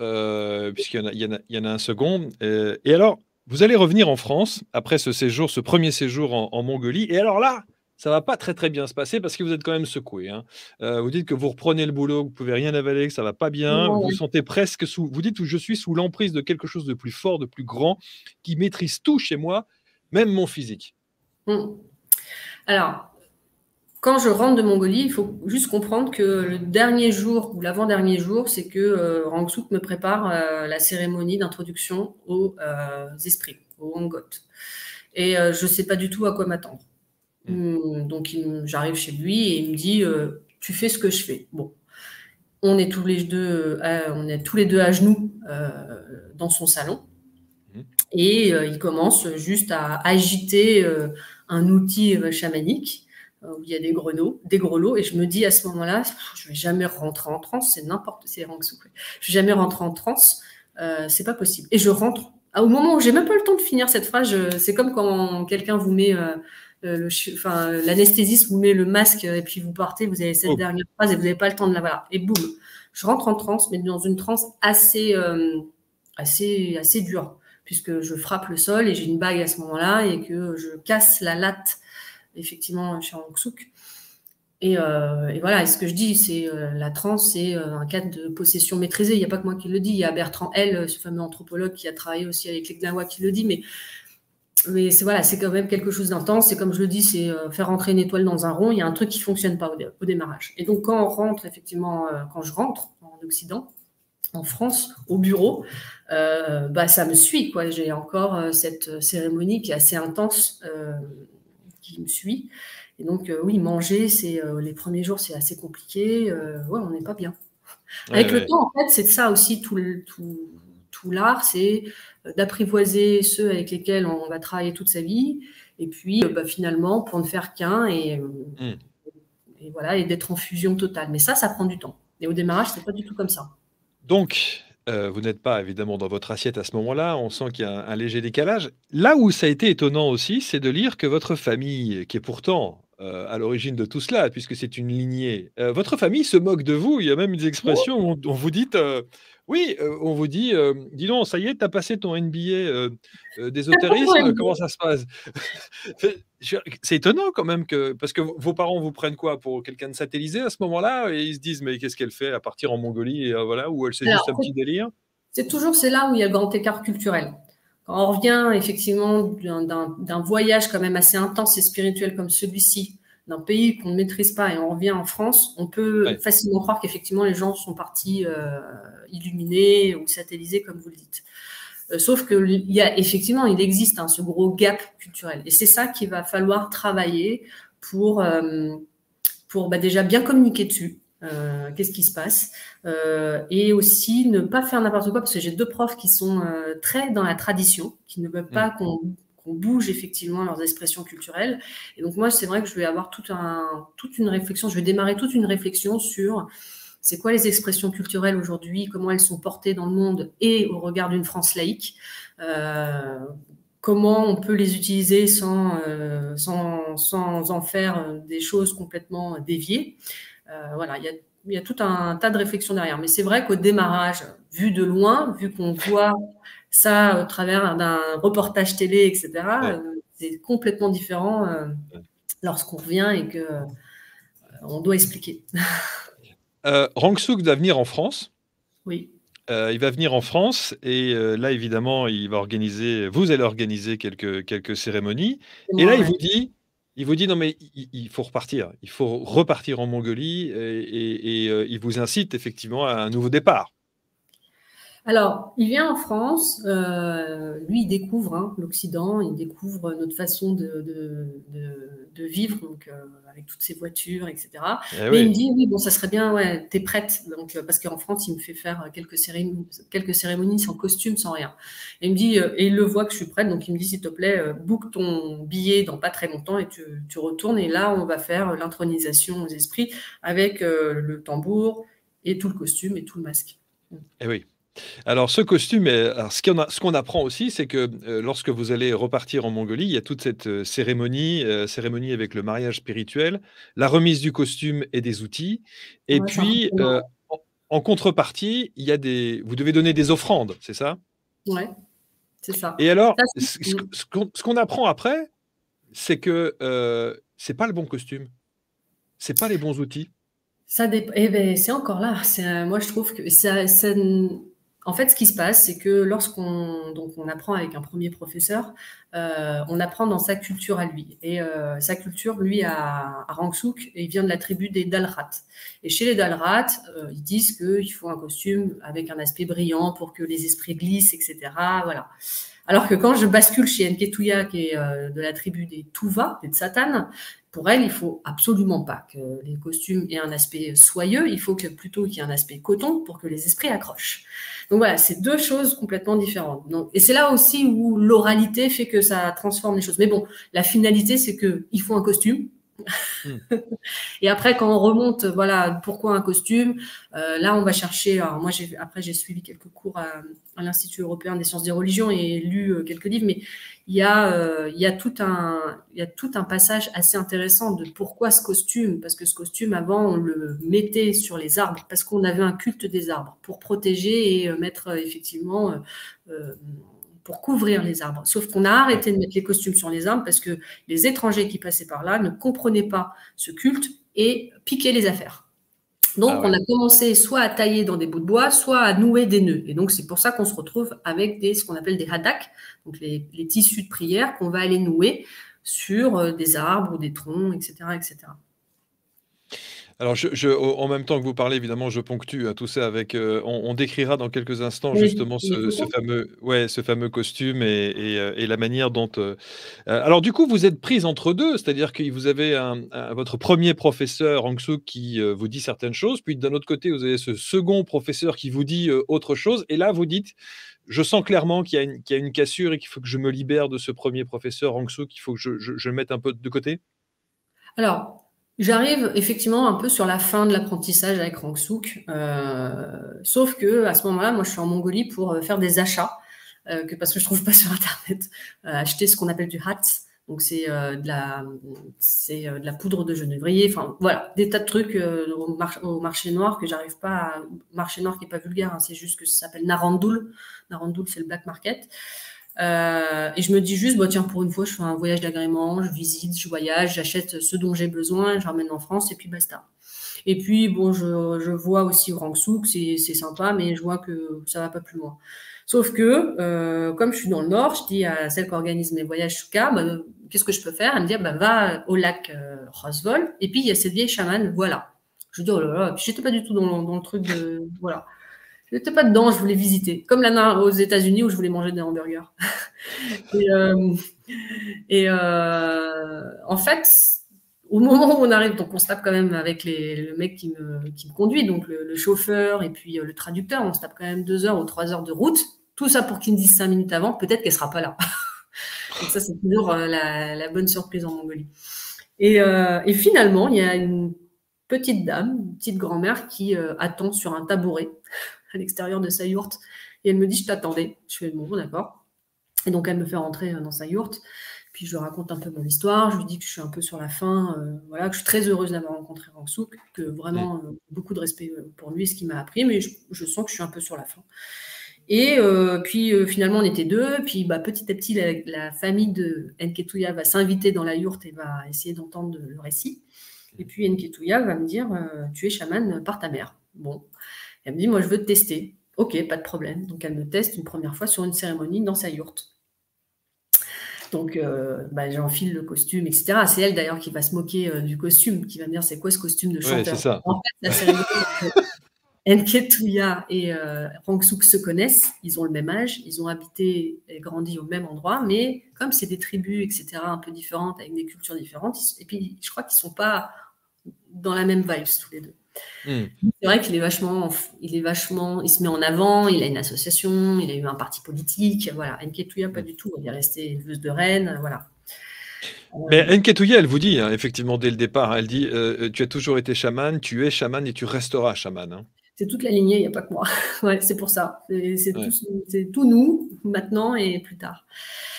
puisqu'il y en a un second, et alors vous allez revenir en France après ce séjour, ce 1er séjour en Mongolie, et alors là, ça va pas très, très bien se passer parce que vous êtes quand même secoué, hein. Vous dites que vous reprenez le boulot, que vous pouvez rien avaler, que ça va pas bien, vous vous Ouais. sentez presque vous dites: «Je suis sous l'emprise de quelque chose de plus fort, de plus grand, qui maîtrise tout chez moi, même mon physique». Mmh. Alors, quand je rentre de Mongolie, il faut juste comprendre que le dernier jour ou l'avant-dernier jour, c'est que Rangsook me prépare la cérémonie d'introduction aux esprits, aux Ongot. Et je ne sais pas du tout à quoi m'attendre. Mmh. Donc, j'arrive chez lui et il me dit tu fais ce que je fais. Bon, on est tous les deux, à genoux dans son salon. Mmh. Et il commence juste à agiter un outil chamanique où il y a des grelots. Et je me dis à ce moment-là, je vais jamais rentrer en transe, c'est Rangsook. Je vais jamais rentrer en transe, c'est pas possible. Et je rentre. Au moment où j'ai même pas le temps de finir cette phrase, c'est comme quand quelqu'un vous met l'anesthésiste vous met le masque et puis vous partez, vous avez cette Oh! dernière phrase et vous n'avez pas le temps de la voilà. Et boum, je rentre en transe, mais dans une transe assez dure, puisque je frappe le sol et j'ai une bague à ce moment-là et que je casse la latte, effectivement, chez Rangsook. Et voilà, et ce que je dis, c'est la transe, c'est un cadre de possession maîtrisée. Il n'y a pas que moi qui le dis, il y a Bertrand L, ce fameux anthropologue qui a travaillé aussi avec les Gnawa qui le dit, mais c'est quand même quelque chose d'intense. Et comme je le dis, c'est faire rentrer une étoile dans un rond. Il y a un truc qui ne fonctionne pas au démarrage. Et donc, quand je rentre en Occident, en France, au bureau, ça me suit, quoi. J'ai encore cette cérémonie qui est assez intense, qui me suit. Et donc, oui, manger, les premiers jours, c'est assez compliqué. Ouais, on n'est pas bien. Ouais, Avec le ouais. temps, en fait, c'est de ça aussi tout l'art, c'est d'apprivoiser ceux avec lesquels on va travailler toute sa vie, et puis finalement, pour ne faire qu'un, Mmh. et voilà, et d'être en fusion totale. Mais ça prend du temps. Et au démarrage, c'est pas du tout comme ça. Donc, vous n'êtes pas évidemment dans votre assiette à ce moment-là, on sent qu'il y a un léger décalage. Là où ça a été étonnant aussi, c'est de lire que votre famille, qui est pourtant, à l'origine de tout cela, puisque c'est une lignée, votre famille se moque de vous. Il y a même des expressions où on vous dit, oui, on vous dit, «Dis donc, ça y est, tu as passé ton MBA, d'ésotérisme, comment ça se passe?» C'est étonnant quand même parce que vos parents vous prennent quoi pour quelqu'un de satellisé à ce moment-là? Et ils se disent: «Mais qu'est-ce qu'elle fait à partir en Mongolie?» et voilà, ou elle c'est juste un Alors, petit délire? c'est là où il y a le grand écart culturel. Quand on revient effectivement d'un voyage quand même assez intense et spirituel comme celui-ci, d'un pays qu'on ne maîtrise pas, et on revient en France, on peut Ouais. facilement croire qu'effectivement les gens sont partis illuminés ou satellisés, comme vous le dites. Sauf que il existe ce gros gap culturel. Et c'est ça qu'il va falloir travailler pour déjà bien communiquer dessus. Qu'est-ce qui se passe, et aussi ne pas faire n'importe quoi, parce que j'ai 2 profs qui sont très dans la tradition, qui ne veulent Mmh. pas qu'on bouge effectivement leurs expressions culturelles. Et donc moi, c'est vrai que je vais avoir toute une réflexion, je vais démarrer toute une réflexion sur c'est quoi les expressions culturelles aujourd'hui, comment elles sont portées dans le monde et au regard d'une France laïque, comment on peut les utiliser sans en faire des choses complètement déviées. Voilà, il y a tout un tas de réflexions derrière. Mais c'est vrai qu'au démarrage, vu de loin, vu qu'on voit ça au travers d'un reportage télé, etc., Ouais. c'est complètement différent Ouais. lorsqu'on revient et que on doit expliquer. Rangsook va venir en France. Oui. Il va venir en France et là, évidemment, vous allez organiser quelques cérémonies C'est et là, moi, ouais. il vous dit: «Non, mais il faut repartir. Il faut repartir en Mongolie» et il vous incite effectivement à un nouveau départ. Alors, il vient en France, lui, il découvre l'Occident, il découvre notre façon de vivre, donc avec toutes ces voitures, etc. Eh Mais il me oui. dit, oui, bon, ça serait bien, ouais, t'es prête. Donc, parce qu'en France, il me fait faire quelques cérémonies sans costume, sans rien. Et il me dit, et il le voit que je suis prête, donc il me dit, s'il te plaît, book ton billet dans pas très longtemps et tu retournes. Et là, on va faire l'intronisation aux esprits avec le tambour et tout le costume et tout le masque. Eh oui. Alors ce costume alors ce qu'on apprend aussi, c'est que, lorsque vous allez repartir en Mongolie, il y a toute cette, cérémonie avec le mariage spirituel, la remise du costume et des outils et Ouais, c'est un peu puis, prenant. en contrepartie, il y a des vous devez donner des offrandes, c'est ça? Ouais, c'est ça. Et alors, Ça, ce qu'on apprend après, c'est que, c'est pas le bon costume, c'est pas les bons outils. Ça dép eh beh, c'est encore là. Moi, je trouve que ça en fait, ce qui se passe, c'est que on apprend avec un premier professeur, on apprend dans sa culture à lui et sa culture, lui, à Rangsouk, il vient de la tribu des Dalrat et chez les Dalrat, ils disent qu'il faut un costume avec un aspect brillant pour que les esprits glissent et cetera, voilà. Alors que quand je bascule chez Nketouya, qui est de la tribu des Touva, des Tsatanes, pour elle, il faut absolument pas que les costumes aient un aspect soyeux, il faut que plutôt qu'il y ait un aspect coton pour que les esprits accrochent. Donc voilà, c'est deux choses complètement différentes. Donc, et c'est là aussi où l'oralité fait que ça transforme les choses. Mais bon, la finalité, c'est qu'il faut un costume. Mmh. Et après, quand on remonte, voilà, pourquoi un costume, là, on va chercher. Alors moi, après, j'ai suivi quelques cours à l'Institut européen des sciences des religions et lu quelques livres, mais il y a tout un passage assez intéressant de pourquoi ce costume, parce que ce costume, avant, on le mettait sur les arbres, parce qu'on avait un culte des arbres, pour protéger et mettre effectivement pour couvrir les arbres. Sauf qu'on a Ouais. arrêté de mettre les costumes sur les arbres parce que les étrangers qui passaient par là ne comprenaient pas ce culte et piquaient les affaires. Ah Donc, on ouais. a commencé soit à tailler dans des bouts de bois, soit à nouer des nœuds. Et donc, c'est pour ça qu'on se retrouve avec ce qu'on appelle des haddaks, donc les tissus de prière qu'on va aller nouer sur des arbres ou des troncs, etc., etc. Alors en même temps que vous parlez, évidemment, je ponctue, tout ça avec, on décrira dans quelques instants justement Les ce photos. fameux ouais, ce fameux costume et la manière dont, alors du coup, vous êtes prise entre 2, c'est-à-dire que vous avez votre premier professeur, Hang Suk, qui, vous dit certaines choses, puis d'un autre côté, vous avez ce second professeur qui vous dit, autre chose et là, vous dites: «Je sens clairement qu'il y a une cassure et qu'il faut que je me libère de ce premier professeur, Hang Suk, qu'il faut que je le mette un peu de côté»? Alors, j'arrive effectivement un peu sur la fin de l'apprentissage avec Rangsook, sauf que à ce moment-là, moi, je suis en Mongolie pour faire des achats, parce que je trouve pas sur Internet, acheter ce qu'on appelle du hats. Donc c'est de la poudre de genévrier. Enfin voilà, des tas de trucs au marché noir que j'arrive pas à, marché noir qui est pas vulgaire, hein, c'est juste que ça s'appelle Narandul. Narandul, c'est le black market. Et je me dis juste, bah, tiens, pour une fois, je fais un voyage d'agrément, je visite, je voyage, j'achète ce dont j'ai besoin, je ramène en France et puis basta. Et puis, bon, je vois aussi Rangsouk, c'est sympa, mais je vois que ça va pas plus loin. Sauf que, comme je suis dans le Nord, je dis à celle qui organise mes voyages Shuka, bah, qu'est-ce que je peux faire? Elle me dit, bah, va au lac Rosvol, et puis il y a cette vieille chamane, voilà. Je dis, oh là là, puis j'étais pas du tout dans le truc de, voilà. Je n'étais pas dedans, je voulais visiter. Comme là aux États-Unis où je voulais manger des hamburgers. Et, en fait, au moment où on arrive, donc on se tape quand même avec le mec qui me conduit, donc le chauffeur et puis le traducteur, on se tape quand même 2 heures ou 3 heures de route. Tout ça pour qu'il me dise 5 minutes avant, peut-être qu'elle sera pas là. Donc ça, c'est toujours la bonne surprise en Mongolie. Et finalement, il y a une petite dame, une petite grand-mère qui attend sur un tabouret à l'extérieur de sa yourte. Et elle me dit, je t'attendais. Je fais, bon, d'accord. Et donc, elle me fait rentrer dans sa yourte. Puis, je lui raconte un peu mon histoire. Je lui dis que je suis un peu sur la fin, voilà, que je suis très heureuse d'avoir rencontré Rangsook, que Mmh. vraiment, beaucoup de respect pour lui, ce qu'il m'a appris, mais je sens que je suis un peu sur la fin. Et puis, finalement, on était deux. Puis, bah, petit à petit, la famille de Nketouya va s'inviter dans la yourte et va essayer d'entendre le récit. Et puis, Nketouya va me dire, tu es chamane par ta mère. Bon. Elle me dit, moi, je veux te tester. Ok, pas de problème. Donc, elle me teste une première fois sur une cérémonie dans sa yourte. Donc, bah, j'enfile le costume, etc. C'est elle, d'ailleurs, qui va se moquer du costume, qui va me dire, c'est quoi ce costume de Ouais, c'est chanteur? ça. En fait, la cérémonie, Nketouya et Rangsook se connaissent, ils ont le même âge, ils ont habité et grandi au même endroit, mais comme c'est des tribus, etc., un peu différentes, avec des cultures différentes, et puis je crois qu'ils ne sont pas dans la même vibe tous les deux. Mmh. C'est vrai qu'il est vachement, il se met en avant, il a une association, il a eu un parti politique, voilà. Nketouya, pas Mmh. du tout, il est resté éleveuse de reine, voilà. Mais Nketouya, elle vous dit, hein, effectivement, dès le départ, elle dit, «Tu as toujours été chamane, tu es chamane et tu resteras chamane», hein. C'est toute la lignée, il n'y a pas que moi. Ouais, c'est pour ça. Ouais. C'est tout nous, maintenant et plus tard.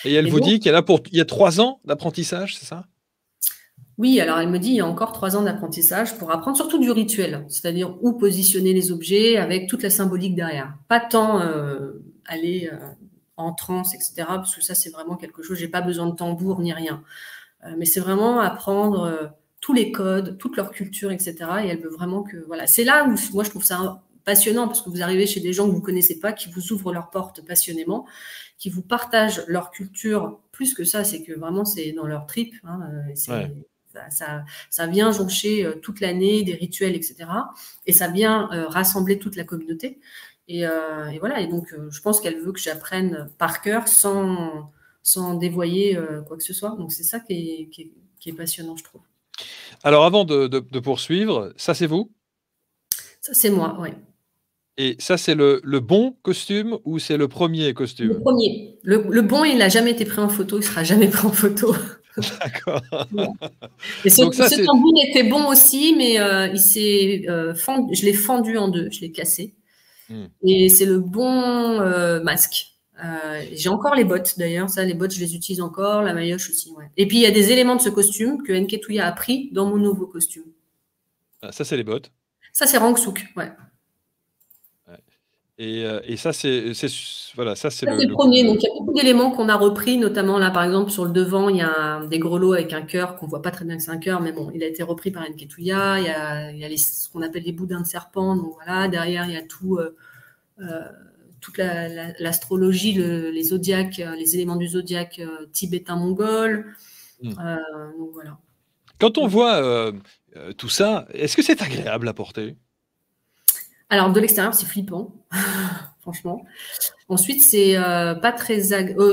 Et elle Et vous donc, dit qu'il y a là pour il y a 3 ans d'apprentissage, c'est ça? oui, alors elle me dit, il y a encore 3 ans d'apprentissage pour apprendre surtout du rituel, c'est-à-dire où positionner les objets avec toute la symbolique derrière. Pas tant aller en transe, etc., parce que ça, c'est vraiment quelque chose, j'ai pas besoin de tambour ni rien. Mais c'est vraiment apprendre tous les codes, toute leur culture, etc. Et elle veut vraiment que, voilà. C'est là où moi, je trouve ça passionnant, parce que vous arrivez chez des gens que vous connaissez pas, qui vous ouvrent leurs portes passionnément, qui vous partagent leur culture. Plus que ça, c'est que vraiment, c'est dans leur trip. Hein, Ouais. ça vient joncher toute l'année des rituels, etc. Et ça vient rassembler toute la communauté. Et voilà. Et donc, je pense qu'elle veut que j'apprenne par cœur sans dévoyer quoi que ce soit. Donc, c'est ça qui est passionnant, je trouve. Alors avant de poursuivre, ça c'est vous? Ça, c'est moi, oui. Et ça c'est le bon costume ou c'est le premier Le costume? premier. Le bon, il n'a jamais été pris en photo, il ne sera jamais pris en photo. D'accord. Voilà. Et Donc ça ce c'est tambour était bon aussi, mais je l'ai fendu en deux, je l'ai cassé. mmh. Et c'est le bon masque. J'ai encore les bottes d'ailleurs, ça, les bottes, je les utilise encore, la maillotche aussi. Ouais. Et puis il y a des éléments de ce costume que Nketouya a pris dans mon nouveau costume. Ah, ça c'est les bottes. Ça, c'est Rangsook, ouais. Ouais. Et ça c'est voilà, ça c'est Ça, c'est le le premier. Donc, le il y a beaucoup d'éléments qu'on a repris, notamment là, par exemple, sur le devant, il y a des grelots avec un cœur qu'on voit pas très bien que c'est un cœur, mais bon, il a été repris par Nketouya. Il y a ce qu'on appelle les boudins de serpent. Donc voilà, derrière, il y a toute l'astrologie, les zodiaques, les éléments du zodiaque tibétain-mongol. mmh. Donc voilà. Quand on voit, tout ça, est-ce que c'est agréable à porter? Alors, de l'extérieur, c'est flippant, franchement. Ensuite, c'est pas très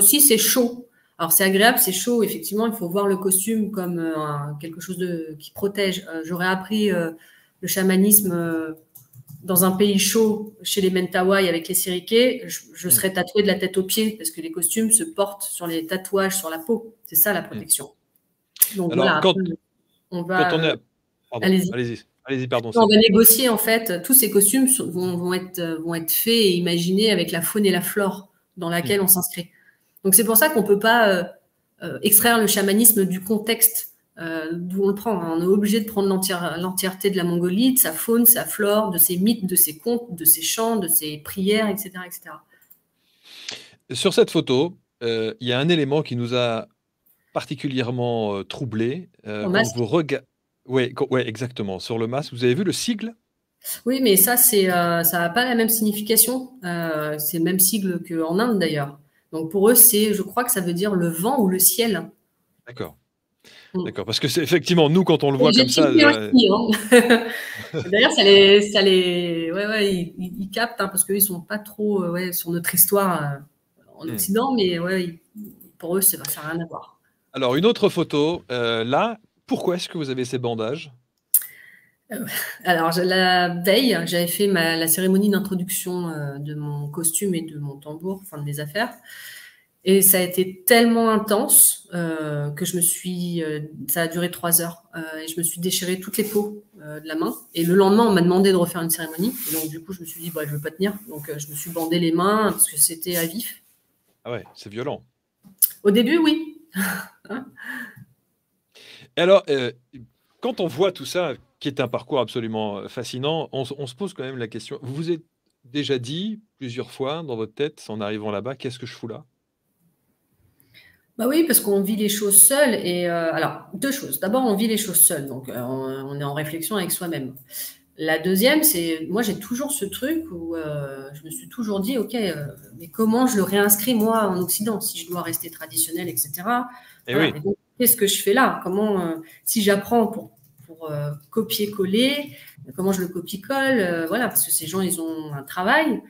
si c'est chaud. Alors c'est agréable, c'est chaud. Effectivement, il faut voir le costume comme quelque chose qui protège. J'aurais appris le chamanisme dans un pays chaud, chez les Mentawai avec les Sirikés. Je Mmh. serais tatouée de la tête aux pieds parce que les costumes se portent sur les tatouages sur la peau. C'est ça la Mmh. protection. Donc Alors voilà. Après, on quand va. on est pardon, Allez-y. allez-y, pardon, On c'est va vous. négocier en fait. Tous ces costumes vont être faits et imaginés avec la faune et la flore dans Mmh. laquelle on s'inscrit. Donc c'est pour ça qu'on ne peut pas extraire le chamanisme du contexte d'où on le prend. On est obligé de prendre l'entièreté de la Mongolie, de sa faune, sa flore, de ses mythes, de ses contes, de ses chants, de ses prières, etc., etc. Sur cette photo, il y a un élément qui nous a particulièrement, troublés, En on masque. vous rega ouais, ouais, exactement. Sur le masque, vous avez vu le sigle? Oui, mais ça, ça n'a pas la même signification. C'est le même sigle qu'en Inde d'ailleurs. Donc pour eux, je crois que ça veut dire le vent ou le ciel. D'accord, Mm. d'accord, parce que c'est effectivement, nous, quand on le Et voit j'ai comme ça, checké aussi, hein. D'ailleurs, ouais, ils captent, hein, parce qu'ils sont pas trop ouais, sur notre histoire en mmh. Occident, mais ouais, pour eux, ça n'a rien à voir. Alors une autre photo, là, pourquoi est-ce que vous avez ces bandages? Alors, la veille, j'avais fait la cérémonie d'introduction de mon costume et de mon tambour, enfin de mes affaires. Et ça a été tellement intense que ça a duré 3 heures. Et je me suis déchiré toutes les peaux de la main. Et le lendemain, on m'a demandé de refaire une cérémonie. Et donc, du coup, je me suis dit, bah, je ne veux pas tenir. Donc, je me suis bandé les mains parce que c'était à vif. Ah ouais, c'est violent. Au début, oui. Et alors, quand on voit tout ça, qui est un parcours absolument, fascinant, on se pose quand même la question, vous vous êtes déjà dit plusieurs fois dans votre tête, en arrivant là-bas: «Qu'est-ce que je fous là?» Bah oui, parce qu'on vit les choses seules. Et alors, deux choses. D'abord, on vit les choses seules. Donc, on est en réflexion avec soi-même. La deuxième, c'est, moi, j'ai toujours ce truc où je me suis toujours dit, OK, mais comment je le réinscris, moi, en Occident, si je dois rester traditionnel, etc. Eh Voilà. oui. Et donc, qu'est-ce que je fais là? Comment, si j'apprends pour copier-coller, comment je le copie-colle? Voilà, parce que ces gens, ils ont un travail.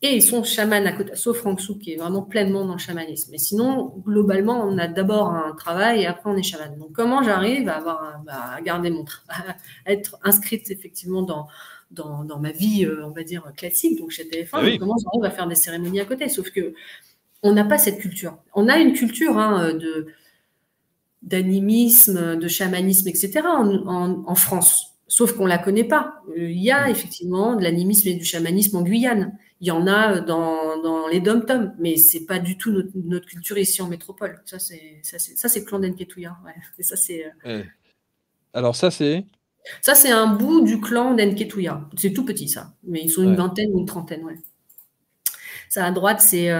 Et ils sont chamans à côté, sauf Rangsook qui est vraiment pleinement dans le chamanisme. Mais sinon, globalement, on a d'abord un travail et après on est chaman. Donc, comment j'arrive à garder à être inscrite effectivement dans ma vie, on va dire, classique, donc chez Eh TF1, mais oui. comment j'arrive à faire des cérémonies à côté? Sauf que on n'a pas cette culture. On a une culture d'animisme, de chamanisme, etc. en France. Sauf qu'on ne la connaît pas. Il y a effectivement de l'animisme et du chamanisme en Guyane. Il y en a dans les dom-toms, mais ce n'est pas du tout notre culture ici en métropole. Ça, c'est le clan d'Enketouya. Ouais. Et ça, c'est Alors ça, c'est un bout du clan d'Enketouya. C'est tout petit, ça. Mais ils sont une vingtaine ou une trentaine, ouais. Ça, à droite, c'est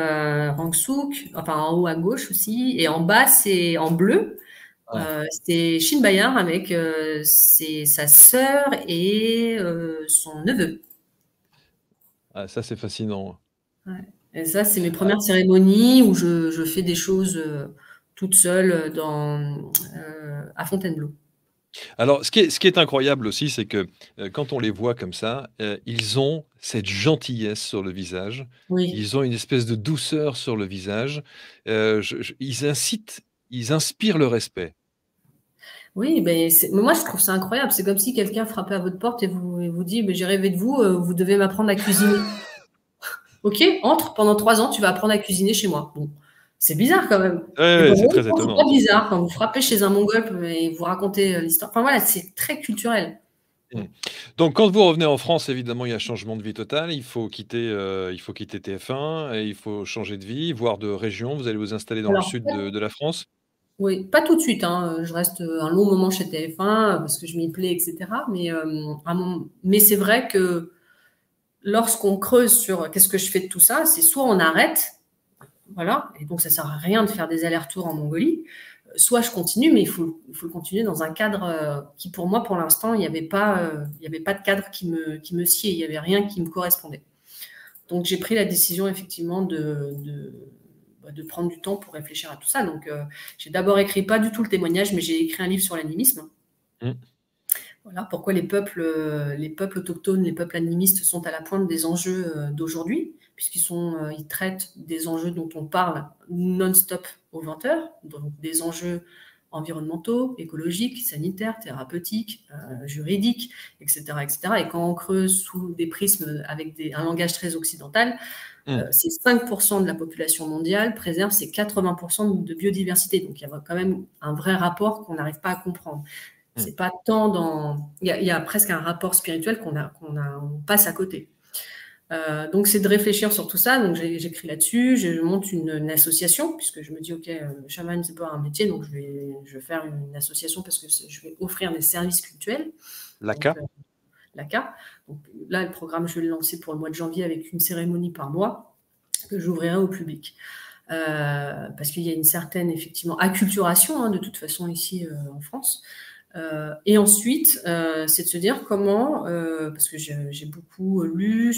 Rangsouk, enfin en haut à gauche aussi. Et en bas, c'est en bleu. C'est Shin Bayar avec sa sœur et son neveu. Ah, ça, c'est fascinant. Ouais. Et ça, c'est mes premières cérémonies où je fais des choses toute seule à Fontainebleau. Alors, ce qui est incroyable aussi, c'est que quand on les voit comme ça, ils ont cette gentillesse sur le visage. Oui. Ils ont une espèce de douceur sur le visage. Ils inspirent le respect. Oui, mais moi, je trouve ça incroyable. C'est comme si quelqu'un frappait à votre porte et vous dit, j'ai rêvé de vous, vous devez m'apprendre à cuisiner. Ok, entre, pendant 3 ans, tu vas apprendre à cuisiner chez moi. Bon, c'est bizarre quand même. Ouais, c'est très étonnant. C'est pas bizarre quand vous frappez chez un Mongol et vous racontez l'histoire. Enfin voilà, c'est très culturel. Donc, quand vous revenez en France, évidemment, il y a un changement de vie total. Il faut quitter TF1 et il faut changer de vie, voire de région. Vous allez vous installer dans le sud de la France. Oui, pas tout de suite. Hein. Je reste un long moment chez TF1 parce que je m'y plais, etc. Mais c'est vrai que lorsqu'on creuse sur qu'est-ce que je fais de tout ça, c'est soit on arrête, voilà, et donc ça sert à rien de faire des allers-retours en Mongolie, soit je continue, mais il faut le continuer dans un cadre qui, pour moi, pour l'instant, il n'y avait pas de cadre qui me sied, il n'y avait rien qui me correspondait. Donc j'ai pris la décision effectivement de prendre du temps pour réfléchir à tout ça. Donc j'ai d'abord écrit, pas du tout le témoignage, mais j'ai écrit un livre sur l'animisme. Voilà, pourquoi les peuples autochtones, les peuples animistes sont à la pointe des enjeux d'aujourd'hui, puisqu'ils traitent des enjeux dont on parle non-stop aux 20 heures, donc des enjeux environnementaux, écologiques, sanitaires, thérapeutiques, juridiques, etc., etc. Et quand on creuse sous des prismes avec un langage très occidental, c'est 5% de la population mondiale préserve ces 80% de biodiversité. Donc il y a quand même un vrai rapport qu'on n'arrive pas à comprendre. C'est pas tant il y a presque un rapport spirituel qu'on passe à côté. Donc c'est de réfléchir sur tout ça. Donc j'écris là-dessus, je monte une association puisque je me dis ok, chaman c'est pas un métier, donc je vais faire une association parce que je vais offrir des services cultuels. L'ACA. L'ACA. Donc là le programme je vais le lancer pour le mois de janvier avec une cérémonie par mois que j'ouvrirai au public. Parce qu'il y a une certaine effectivement acculturation de toute façon ici en France. Et ensuite, c'est de se dire comment, parce que j'ai beaucoup lu,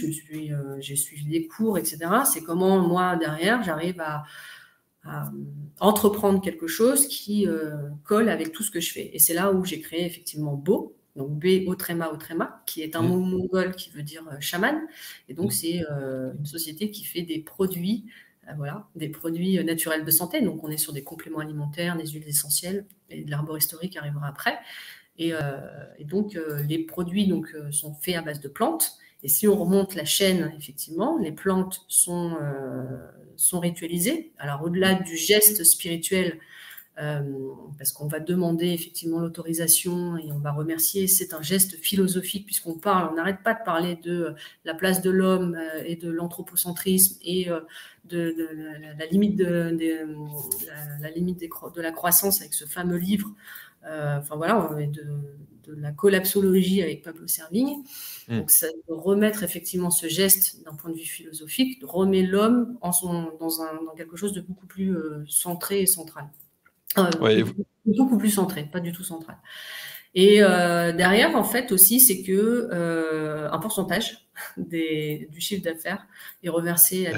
j'ai suivi des cours, etc. C'est comment moi derrière j'arrive à entreprendre quelque chose qui colle avec tout ce que je fais. Et c'est là où j'ai créé effectivement Bo, donc B-O-Tréma, qui est un mot mongol qui veut dire chaman. Et donc c'est une société qui fait des produits. Des produits naturels de santé. Donc, on est sur des compléments alimentaires, des huiles essentielles et de l'arboristerie qui arrivera après. Et donc, les produits sont faits à base de plantes. Et si on remonte la chaîne, effectivement, les plantes sont ritualisées. Alors, au-delà du geste spirituel, parce qu'on va demander effectivement l'autorisation et on va remercier, c'est un geste philosophique puisqu'on n'arrête pas de parler de la place de l'homme et de l'anthropocentrisme et de la limite de la croissance avec ce fameux livre, de la collapsologie avec Pablo Servigne. Donc ça de remettre effectivement ce geste d'un point de vue philosophique, remet l'homme dans quelque chose de beaucoup plus centré et central. Beaucoup plus centré, pas du tout central. Et derrière, en fait, aussi, c'est que un pourcentage du chiffre d'affaires est reversé.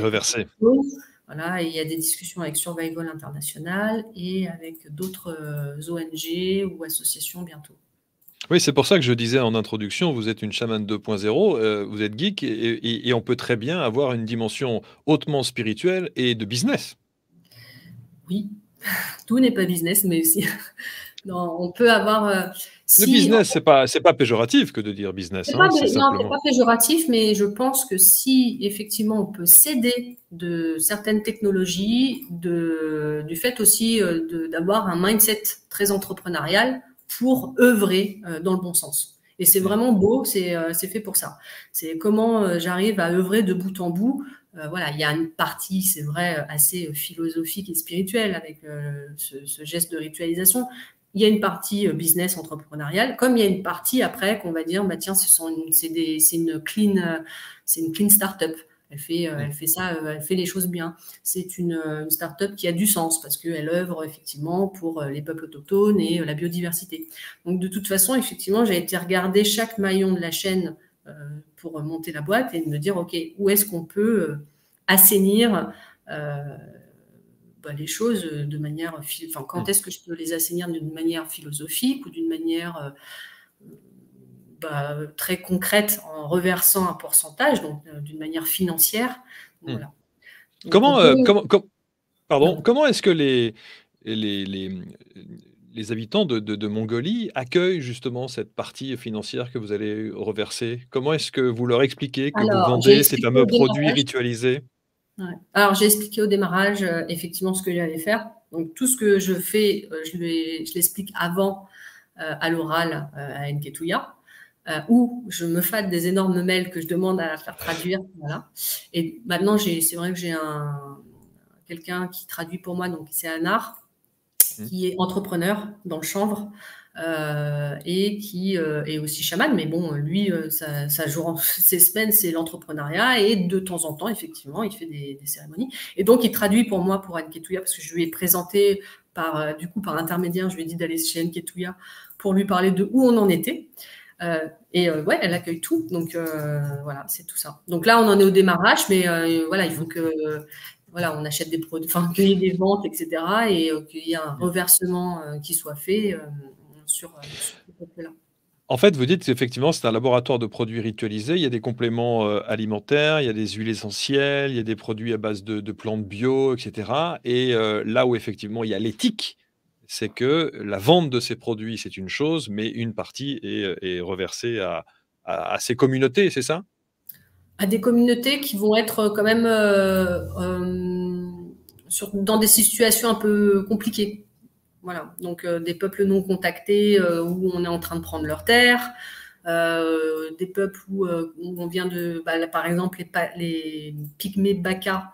Voilà, et il y a des discussions avec Survival International et avec d'autres ONG ou associations bientôt. Oui, c'est pour ça que je disais en introduction, vous êtes une chamane 2.0, vous êtes geek et on peut très bien avoir une dimension hautement spirituelle et de business. Oui. Tout n'est pas business, mais aussi on peut avoir. Le business, c'est pas péjoratif que de dire business. C'est pas péjoratif, mais je pense que si effectivement on peut s'aider de certaines technologies, du fait aussi d'avoir un mindset très entrepreneurial pour œuvrer dans le bon sens. Et c'est vraiment beau, c'est fait pour ça. C'est comment j'arrive à œuvrer de bout en bout. Voilà, il y a une partie, c'est vrai, assez philosophique et spirituelle avec ce geste de ritualisation. Il y a une partie business entrepreneuriale, comme il y a une partie après qu'on va dire, bah tiens, c'est une clean startup. Elle fait ça, elle fait les choses bien. C'est une start-up qui a du sens parce qu'elle œuvre effectivement pour les peuples autochtones et la biodiversité. Donc de toute façon, effectivement, j'ai été regarder chaque maillon de la chaîne pour monter la boîte et de me dire, OK, où est-ce qu'on peut assainir les choses de manière... Enfin, quand est-ce que je peux les assainir d'une manière philosophique ou d'une manière... très concrète en reversant un pourcentage, donc d'une manière financière. Donc, voilà. Donc, Comment est-ce que les habitants de Mongolie accueillent justement cette partie financière que vous allez reverser? Comment est-ce que vous leur expliquez que vous alors, j'ai vendez ces expliqué fameux au produits démarrage. ritualisés? Ouais. Alors, j'ai expliqué au démarrage effectivement ce que j'allais faire. Donc, tout ce que je fais, je l'explique avant à l'oral à Nketouya. Où je me fade des énormes mails que je demande à faire traduire. Voilà. Et maintenant, c'est vrai que j'ai quelqu'un qui traduit pour moi, donc c'est Anar, qui est entrepreneur dans le chanvre et qui est aussi chaman. Mais bon, lui, ça joue ses semaines, c'est l'entrepreneuriat. Et de temps en temps, effectivement, il fait des cérémonies. Et donc, il traduit pour moi pour Nketouya parce que je lui ai présenté par intermédiaire, je lui ai dit d'aller chez Nketouya pour lui parler de où on en était. Ouais, elle accueille tout. Donc, voilà, c'est tout ça. Donc là, on en est au démarrage, mais voilà, il faut que voilà, on achète des produits, enfin, qu'il y ait des ventes, etc. et qu'il y ait un reversement qui soit fait sur ce côté-là. En fait, vous dites qu'effectivement, c'est un laboratoire de produits ritualisés. Il y a des compléments alimentaires, il y a des huiles essentielles, il y a des produits à base de plantes bio, etc. Et là où effectivement il y a l'éthique, c'est que la vente de ces produits, c'est une chose, mais une partie est reversée à ces communautés, c'est ça? À des communautés qui vont être quand même dans des situations un peu compliquées. Voilà, donc des peuples non contactés où on est en train de prendre leurs terres, des peuples où on vient de, là, par exemple, les pygmées Baka,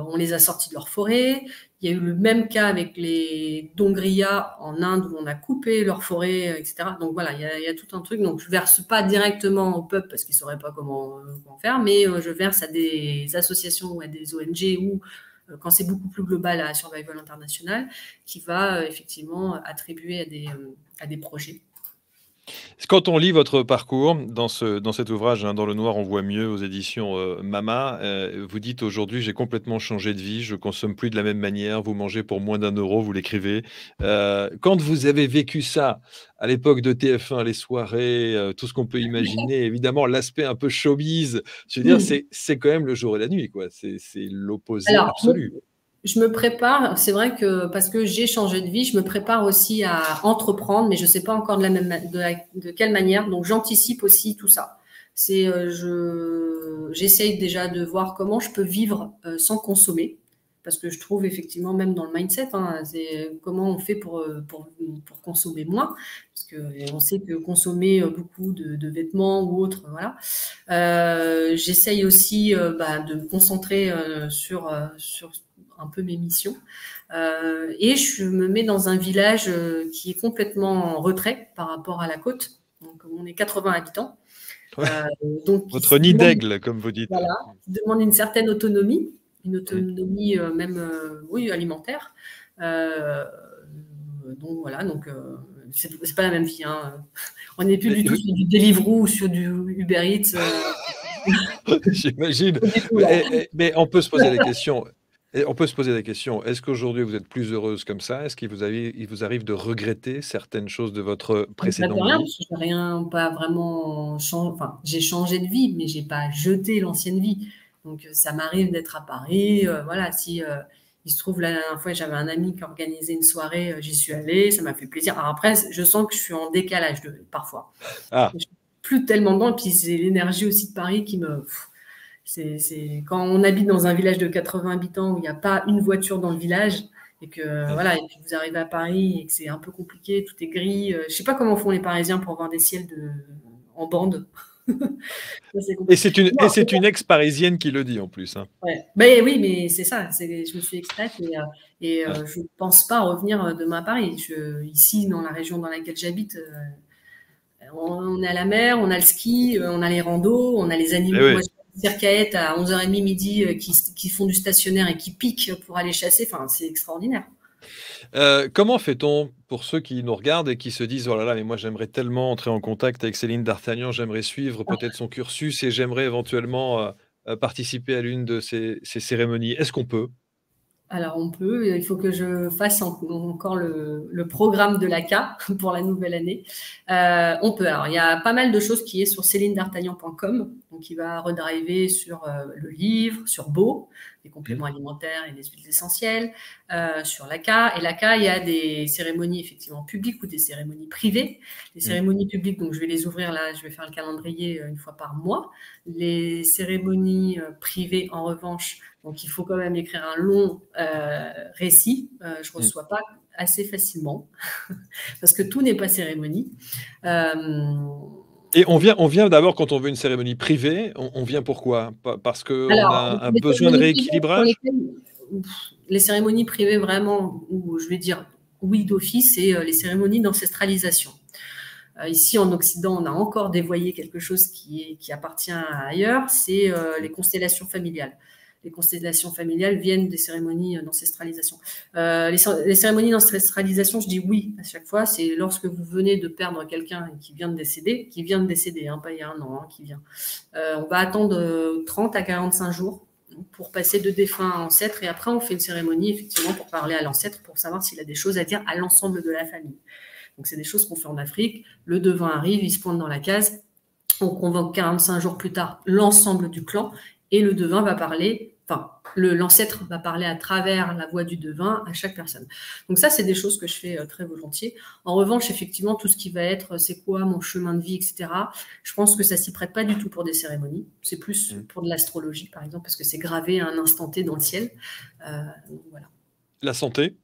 on les a sortis de leur forêt. Il y a eu le même cas avec les Dongriya en Inde où on a coupé leur forêt, etc. Donc voilà, il y a tout un truc. Donc je verse pas directement au peuple parce qu'ils sauraient pas comment faire, mais je verse à des associations ou à des ONG ou quand c'est beaucoup plus global à Survival International, qui va effectivement attribuer à des projets. Quand on lit votre parcours dans cet ouvrage, hein, Dans le noir, on voit mieux aux éditions Mama, vous dites aujourd'hui, j'ai complètement changé de vie, je consomme plus de la même manière, vous mangez pour moins d'1 €, vous l'écrivez. Quand vous avez vécu ça, à l'époque de TF1, les soirées, tout ce qu'on peut imaginer, évidemment, l'aspect un peu showbiz, je veux dire, c'est quand même le jour et la nuit, quoi. C'est l'opposé Alors, absolu. je me prépare, c'est vrai que parce que j'ai changé de vie, je me prépare aussi à entreprendre, mais je ne sais pas encore de quelle manière. Donc, j'anticipe aussi tout ça. J'essaye déjà de voir comment je peux vivre sans consommer, parce que je trouve effectivement, même dans le mindset, hein, c'est comment on fait pour consommer moins, parce que on sait que consommer beaucoup de vêtements ou autres, voilà. J'essaye aussi de me concentrer sur un peu mes missions. Et je me mets dans un village qui est complètement en retrait par rapport à la côte. Donc, on est 80 habitants. Ouais. Donc, Votre nid d'aigle, comme vous dites. Voilà, qui demande une certaine autonomie, même oui, alimentaire. Donc voilà, donc c'est pas la même vie. Hein. On n'est plus du tout sur du Deliveroo ou sur du Uber Eats. J'imagine. Mais on peut se poser la question. On peut se poser la question, est-ce qu'aujourd'hui vous êtes plus heureuse comme ça? Est-ce qu'il vous arrive de regretter certaines choses de votre Je regrette précédente rien, vie? parce que j'ai rien, pas vraiment changé. Enfin, j'ai changé de vie, mais j'ai pas jeté l'ancienne vie. Donc, ça m'arrive d'être à Paris. Voilà, si il se trouve, la dernière fois, j'avais un ami qui organisait une soirée, j'y suis allée, ça m'a fait plaisir. Alors après, je sens que je suis en décalage parfois. Ah, Je suis plus tellement dedans, et puis c'est l'énergie aussi de Paris qui me. Quand on habite dans un village de 80 habitants où il n'y a pas une voiture dans le village, et que voilà, et puis vous arrivez à Paris et que c'est un peu compliqué, tout est gris. Je sais pas comment font les Parisiens pour voir des ciels en bande. C'est Et compliqué. c'est une ex-parisienne qui le dit en plus, hein. Ouais. Ben oui, mais c'est ça. Je me suis expatriée Ah, je ne pense pas revenir demain à Paris. Ici, dans la région dans laquelle j'habite, on est à la mer, on a le ski, on a les randos, on a les eh animaux. Moi, oui. j'ai des circaètes à 11h30 midi qui font du stationnaire et qui piquent pour aller chasser. Enfin, c'est extraordinaire. Comment fait-on pour ceux qui nous regardent et qui se disent: «Oh là là, mais moi j'aimerais tellement entrer en contact avec Céline D'Artagnan, j'aimerais suivre peut-être son cursus et j'aimerais éventuellement, participer à l'une de ces cérémonies». Est-ce qu'on peut? Alors on peut, il faut que je fasse encore le programme de l'ACA pour la nouvelle année. On peut. Alors il y a pas mal de choses qui est sur célinedartagnan.com, donc il va redriver sur le livre, sur Beau, les compléments alimentaires et les huiles essentielles, sur l'ACA. Et l'ACA, il y a des cérémonies effectivement publiques ou des cérémonies privées. Les cérémonies publiques, donc je vais les ouvrir là, je vais faire le calendrier une fois par mois. Les cérémonies privées, en revanche, donc il faut quand même écrire un long récit. Je ne reçois pas assez facilement parce que tout n'est pas cérémonie. Et on vient d'abord quand on veut une cérémonie privée, on vient pourquoi? Parce qu'on Alors, a un besoin de rééquilibrage? les cérémonies privées vraiment, où je vais dire oui d'office, c'est les cérémonies d'ancestralisation. Ici, en Occident, on a encore dévoyé quelque chose qui appartient à ailleurs, c'est les constellations familiales. Les constellations familiales viennent des cérémonies d'ancestralisation. Les cérémonies d'ancestralisation, je dis oui à chaque fois, c'est lorsque vous venez de perdre quelqu'un qui vient de décéder, hein, pas il y a un an, hein, qui vient. On va attendre 30 à 45 jours pour passer de défunt à ancêtre, et après on fait une cérémonie effectivement pour parler à l'ancêtre, pour savoir s'il a des choses à dire à l'ensemble de la famille. Donc c'est des choses qu'on fait en Afrique. Le devin arrive, il se pointe dans la case, on convoque 45 jours plus tard l'ensemble du clan, et le devin va parler, l'ancêtre va parler à travers la voix du devin à chaque personne. Donc ça, c'est des choses que je fais très volontiers. En revanche, effectivement, tout ce qui va être c'est quoi mon chemin de vie, etc., je pense que ça s'y prête pas du tout pour des cérémonies. C'est plus pour de l'astrologie, par exemple, parce que c'est gravé à un instant T dans le ciel. Voilà. La santé?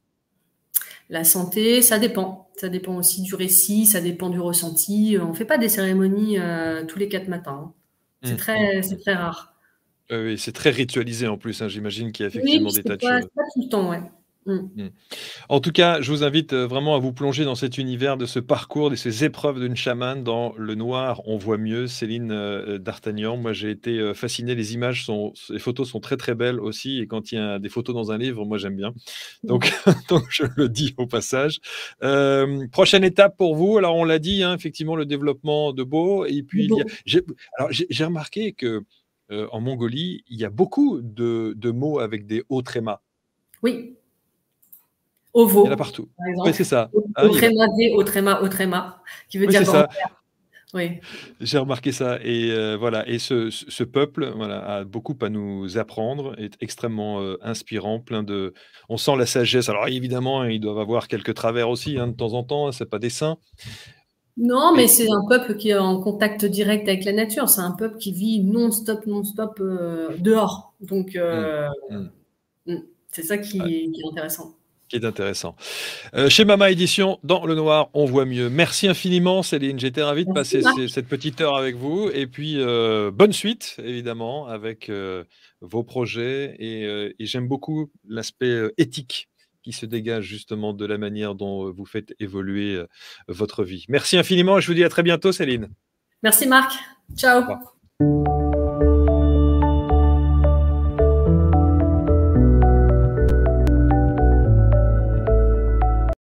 La santé, ça dépend. Ça dépend aussi du récit, ça dépend du ressenti. On ne fait pas des cérémonies tous les 4 matins, hein. C'est très rare. Oui, c'est très ritualisé en plus, hein, j'imagine qu'il y a Oui, effectivement des tas de pas choses. tout le temps, ouais. En tout cas, je vous invite vraiment à vous plonger dans cet univers de ce parcours, de ces épreuves d'une chamane. Dans Le Noir, on voit mieux, Céline D'Artagnan. Moi, j'ai été fasciné. Les photos sont très très belles aussi. Et quand il y a des photos dans un livre, moi j'aime bien. Donc, donc je le dis au passage. Prochaine étape pour vous. Alors, on l'a dit, hein, effectivement, le développement de Beau. Et puis, j'ai remarqué que en Mongolie, il y a beaucoup de mots avec des hauts trémas. Oui. Il y en a Ovo, partout. par Oui, exemple. c'est ça. Autrema, autrema, qui veut Oui, dire c'est ça. grand-père. Oui. J'ai remarqué ça et voilà et ce peuple, voilà, a beaucoup à nous apprendre, est extrêmement, inspirant, plein de on sent la sagesse. Alors évidemment, ils doivent avoir quelques travers aussi, hein, de temps en temps, hein, c'est pas des saints. Non, mais Mais c'est un peuple qui est en contact direct avec la nature. C'est un peuple qui vit non-stop dehors. Donc, mmh, mmh, c'est ça ouais, qui est intéressant. qui est intéressant. Chez Mama Édition, dans Le Noir, on voit mieux. Merci infiniment Céline, j'étais ravi de Merci, passer Marc. cette petite heure avec vous et puis, bonne suite évidemment avec, vos projets et j'aime beaucoup l'aspect, éthique qui se dégage justement de la manière dont, vous faites évoluer, votre vie. Merci infiniment et je vous dis à très bientôt Céline. Merci, Marc. Au Ciao. revoir.